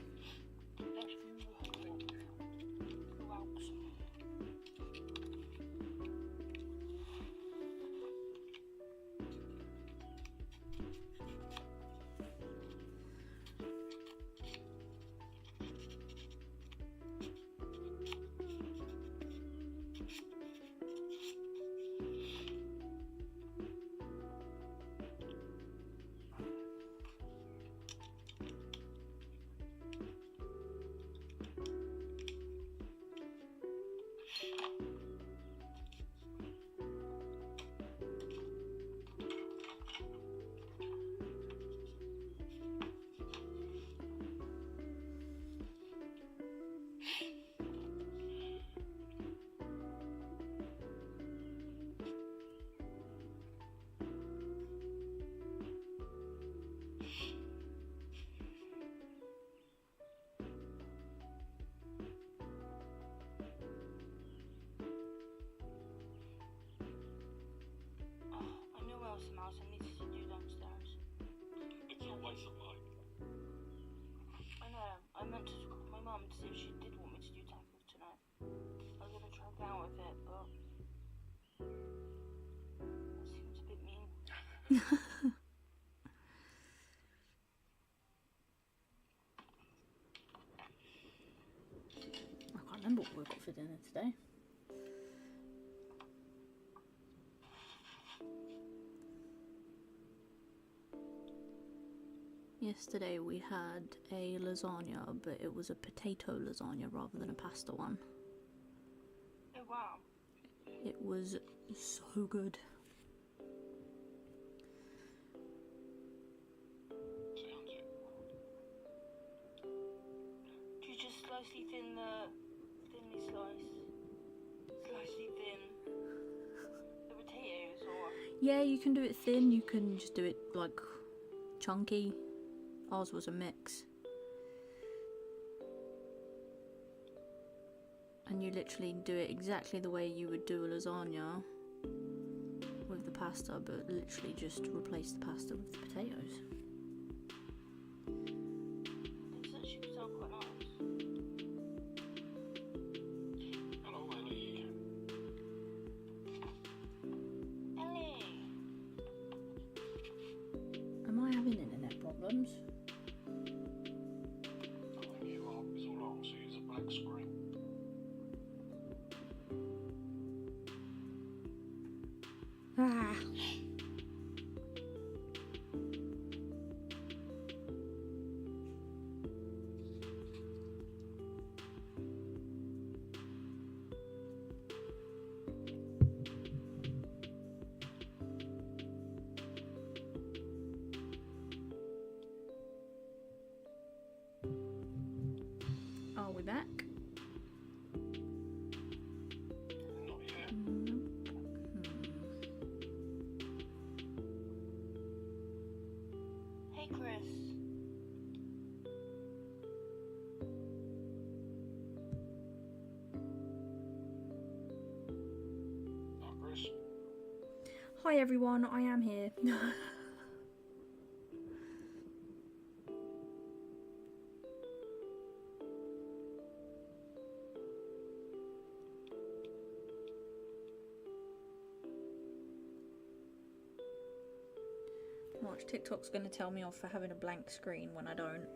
I need to do downstairs. It's always a light. I know. I meant to call my mum to see if she did want me to do tacos tonight. I was gonna try down with it, but that seems a bit mean. I can't remember what we got for dinner today. Yesterday we had a lasagna, but it was a potato lasagna rather than a pasta one. Oh wow. It was so good. Sounds it. Do you just slightly thinly thin the potatoes, or? Yeah, you can do it thin, you can just do it like chunky. Ours was a mix. And you literally do it exactly the way you would do a lasagna with the pasta, but literally just replace the pasta with the potatoes. It's actually sound quite nice. Hello, Ellie. Ellie! Am I having internet problems? I think you are, because all I can see is a black screen. Ah. Are we back? Not yet. Hey Chris. Hi, Chris. Hi everyone, I am here. Watch, TikTok's going to tell me off for having a blank screen when I don't.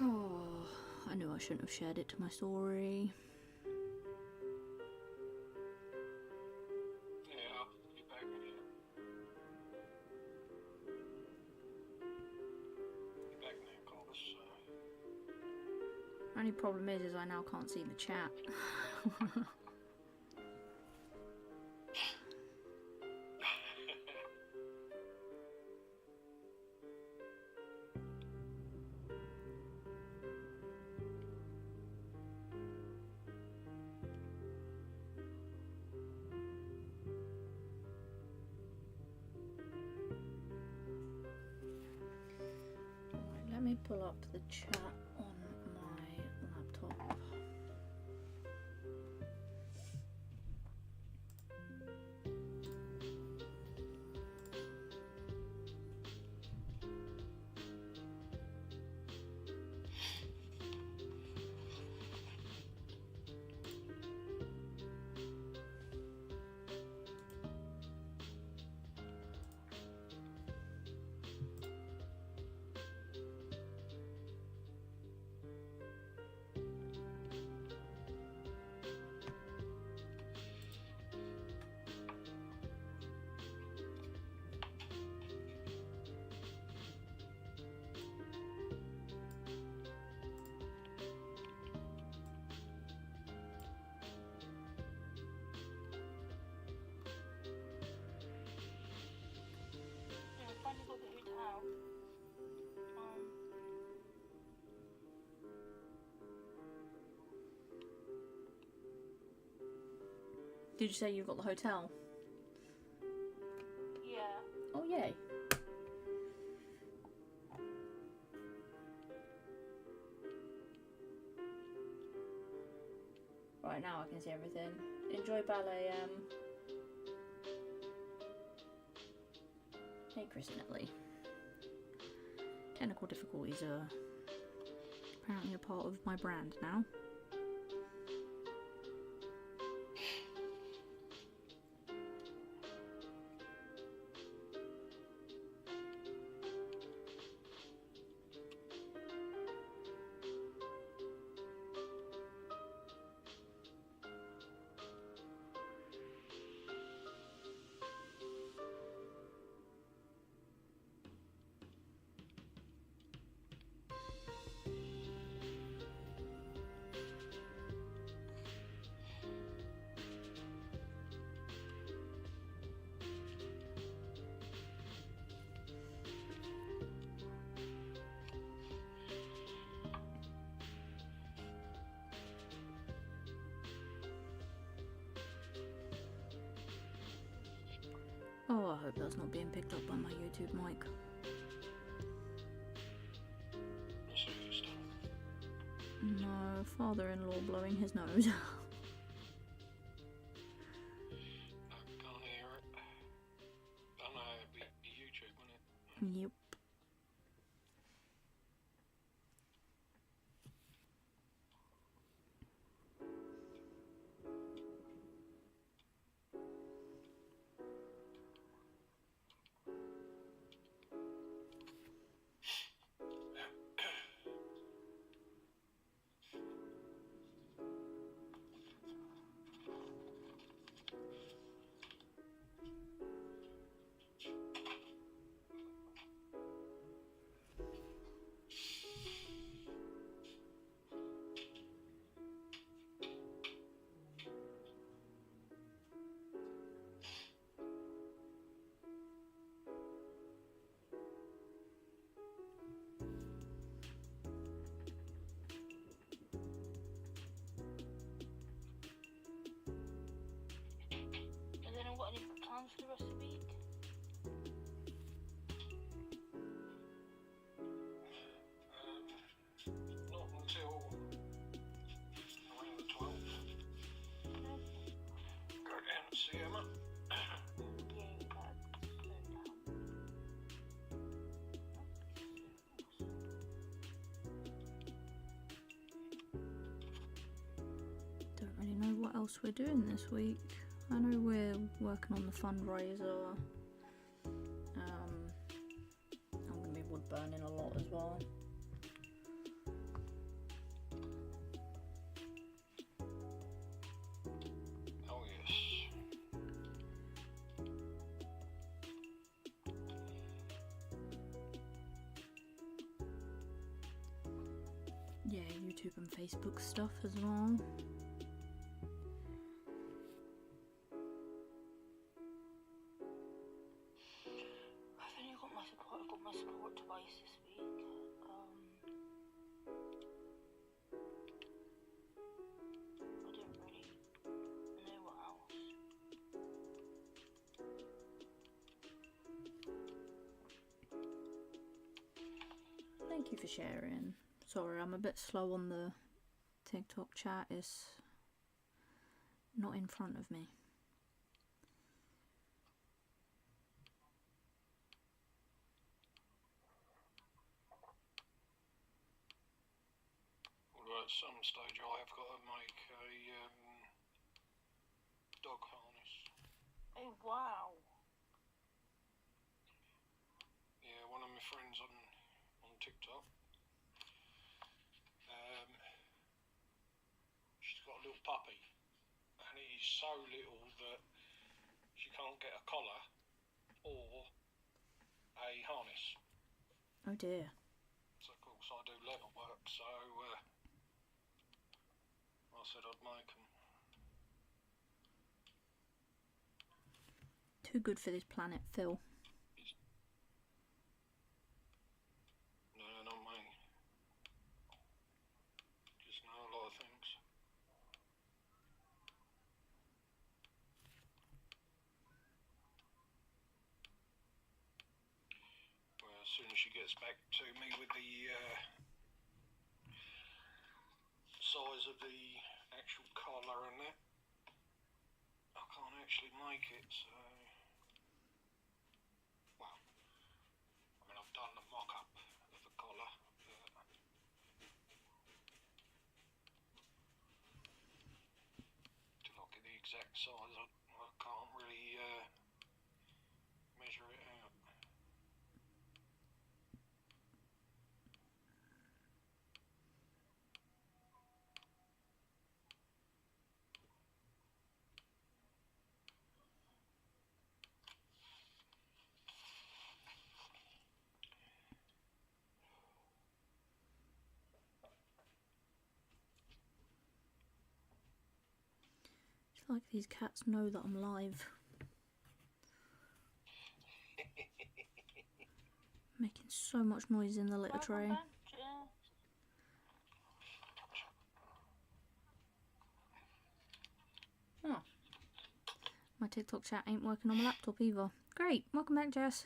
Oh, I knew I shouldn't have shared it to my story. Yeah, I'll be back with you. Be back now, Corvus. Only problem is I now can't see the chat. Let me pull up the chat on my laptop. Yeah, I finally got the hotel. Did you say you got the hotel? Yeah. Oh, yay. Right, now I can see everything. Enjoy ballet, Hey, Chris Netley. Technical difficulties are apparently a part of my brand now. Oh, I hope that's not being picked up by my YouTube mic. What's the stuff? No, father-in-law blowing his nose. I can't hear it. I know it'd be YouTube, wouldn't it? Yep. See Emma? Don't really know what else we're doing this week. I know we're working on the fundraiser. I'm going to be wood burning a lot as well. Oh yes. Yeah, YouTube and Facebook stuff as well. I've got my support device this week. I don't really know what else. Thank you for sharing. Sorry, I'm a bit slow on the TikTok chat. It's not in front of me. Although at some stage I have got to make a dog harness. Oh wow! Yeah, one of my friends on TikTok. She's got a little puppy, and it is so little that she can't get a collar or a harness. Oh dear. So of course I do leather work, so I said I'd make them. Too good for this planet, Phil. No, not me. Just know a lot of things. Well, as soon as she gets back to me with the size of the actual collar and that, I can't actually make it, so... Well, I mean, I've done the mock-up of the collar, but... To look at the exact size, I can't really measure it out. It's like these cats know that I'm live. Making so much noise in the litter tray. Oh. My TikTok chat ain't working on my laptop either. Great, welcome back, Jess.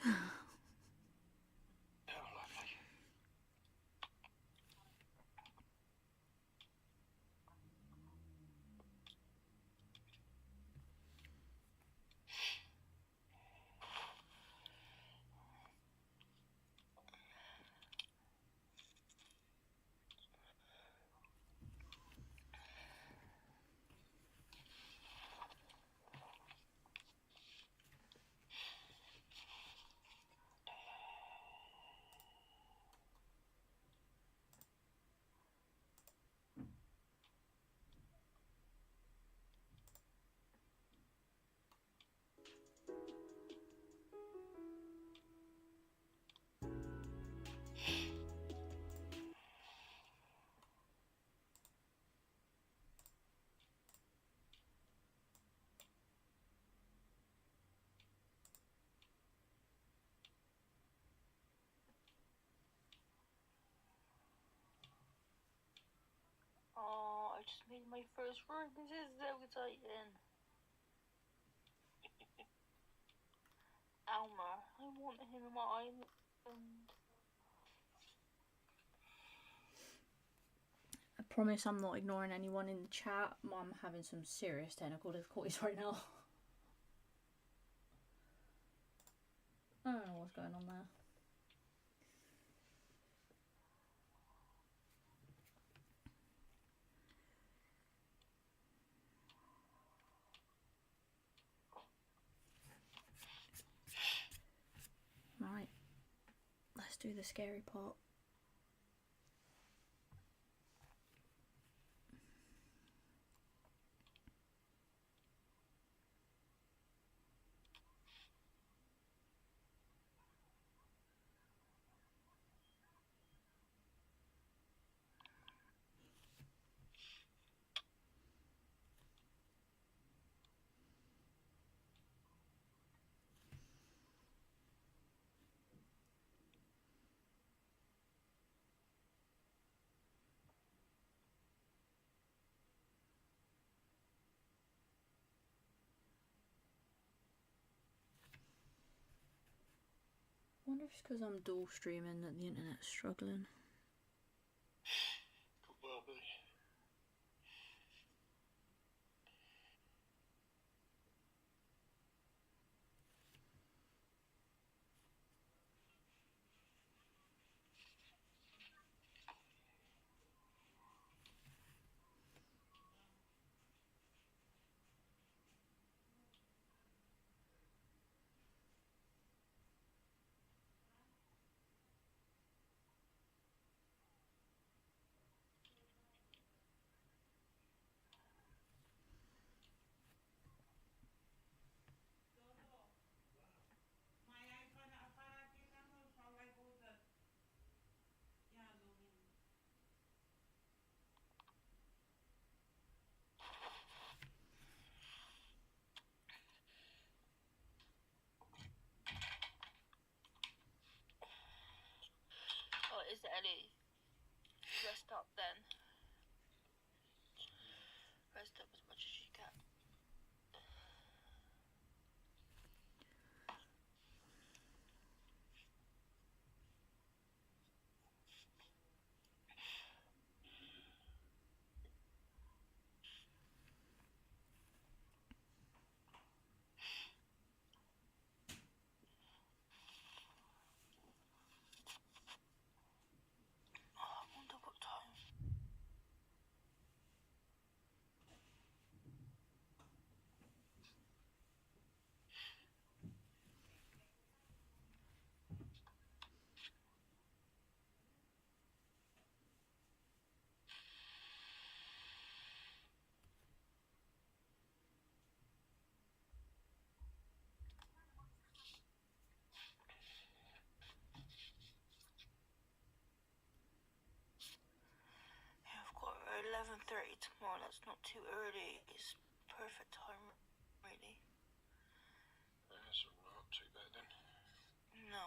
Oh, I just made my first room. This is so exciting. Alma, I want him in my island. I promise I'm not ignoring anyone in the chat. I'm having some serious technical difficulties right now. what's going on there. Right, let's do the scary part. I wonder if it's because I'm dual streaming that the internet's struggling. Could well be. Oh, is Ellie rest up then? Rest up as much as you can. Oh, I wonder what time. Yeah, I've got 11:30 tomorrow. That's not too early. It's perfect time, really. That's alright, not too bad then. No.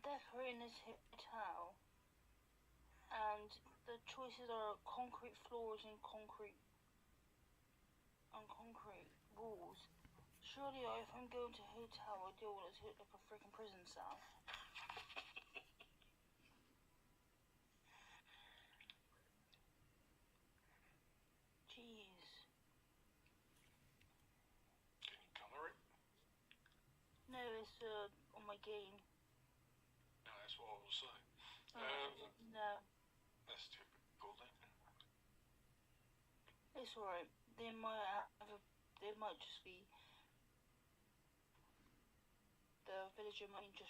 decorating this hotel, and the choices are concrete floors and concrete walls. Surely, if I'm going to a hotel, I don't want it to look like a freaking prison cell. Jeez. Can you colour it? No, it's on my game. No, that's what I was saying. No, That's typical then. it's alright. They might just be, the villager might just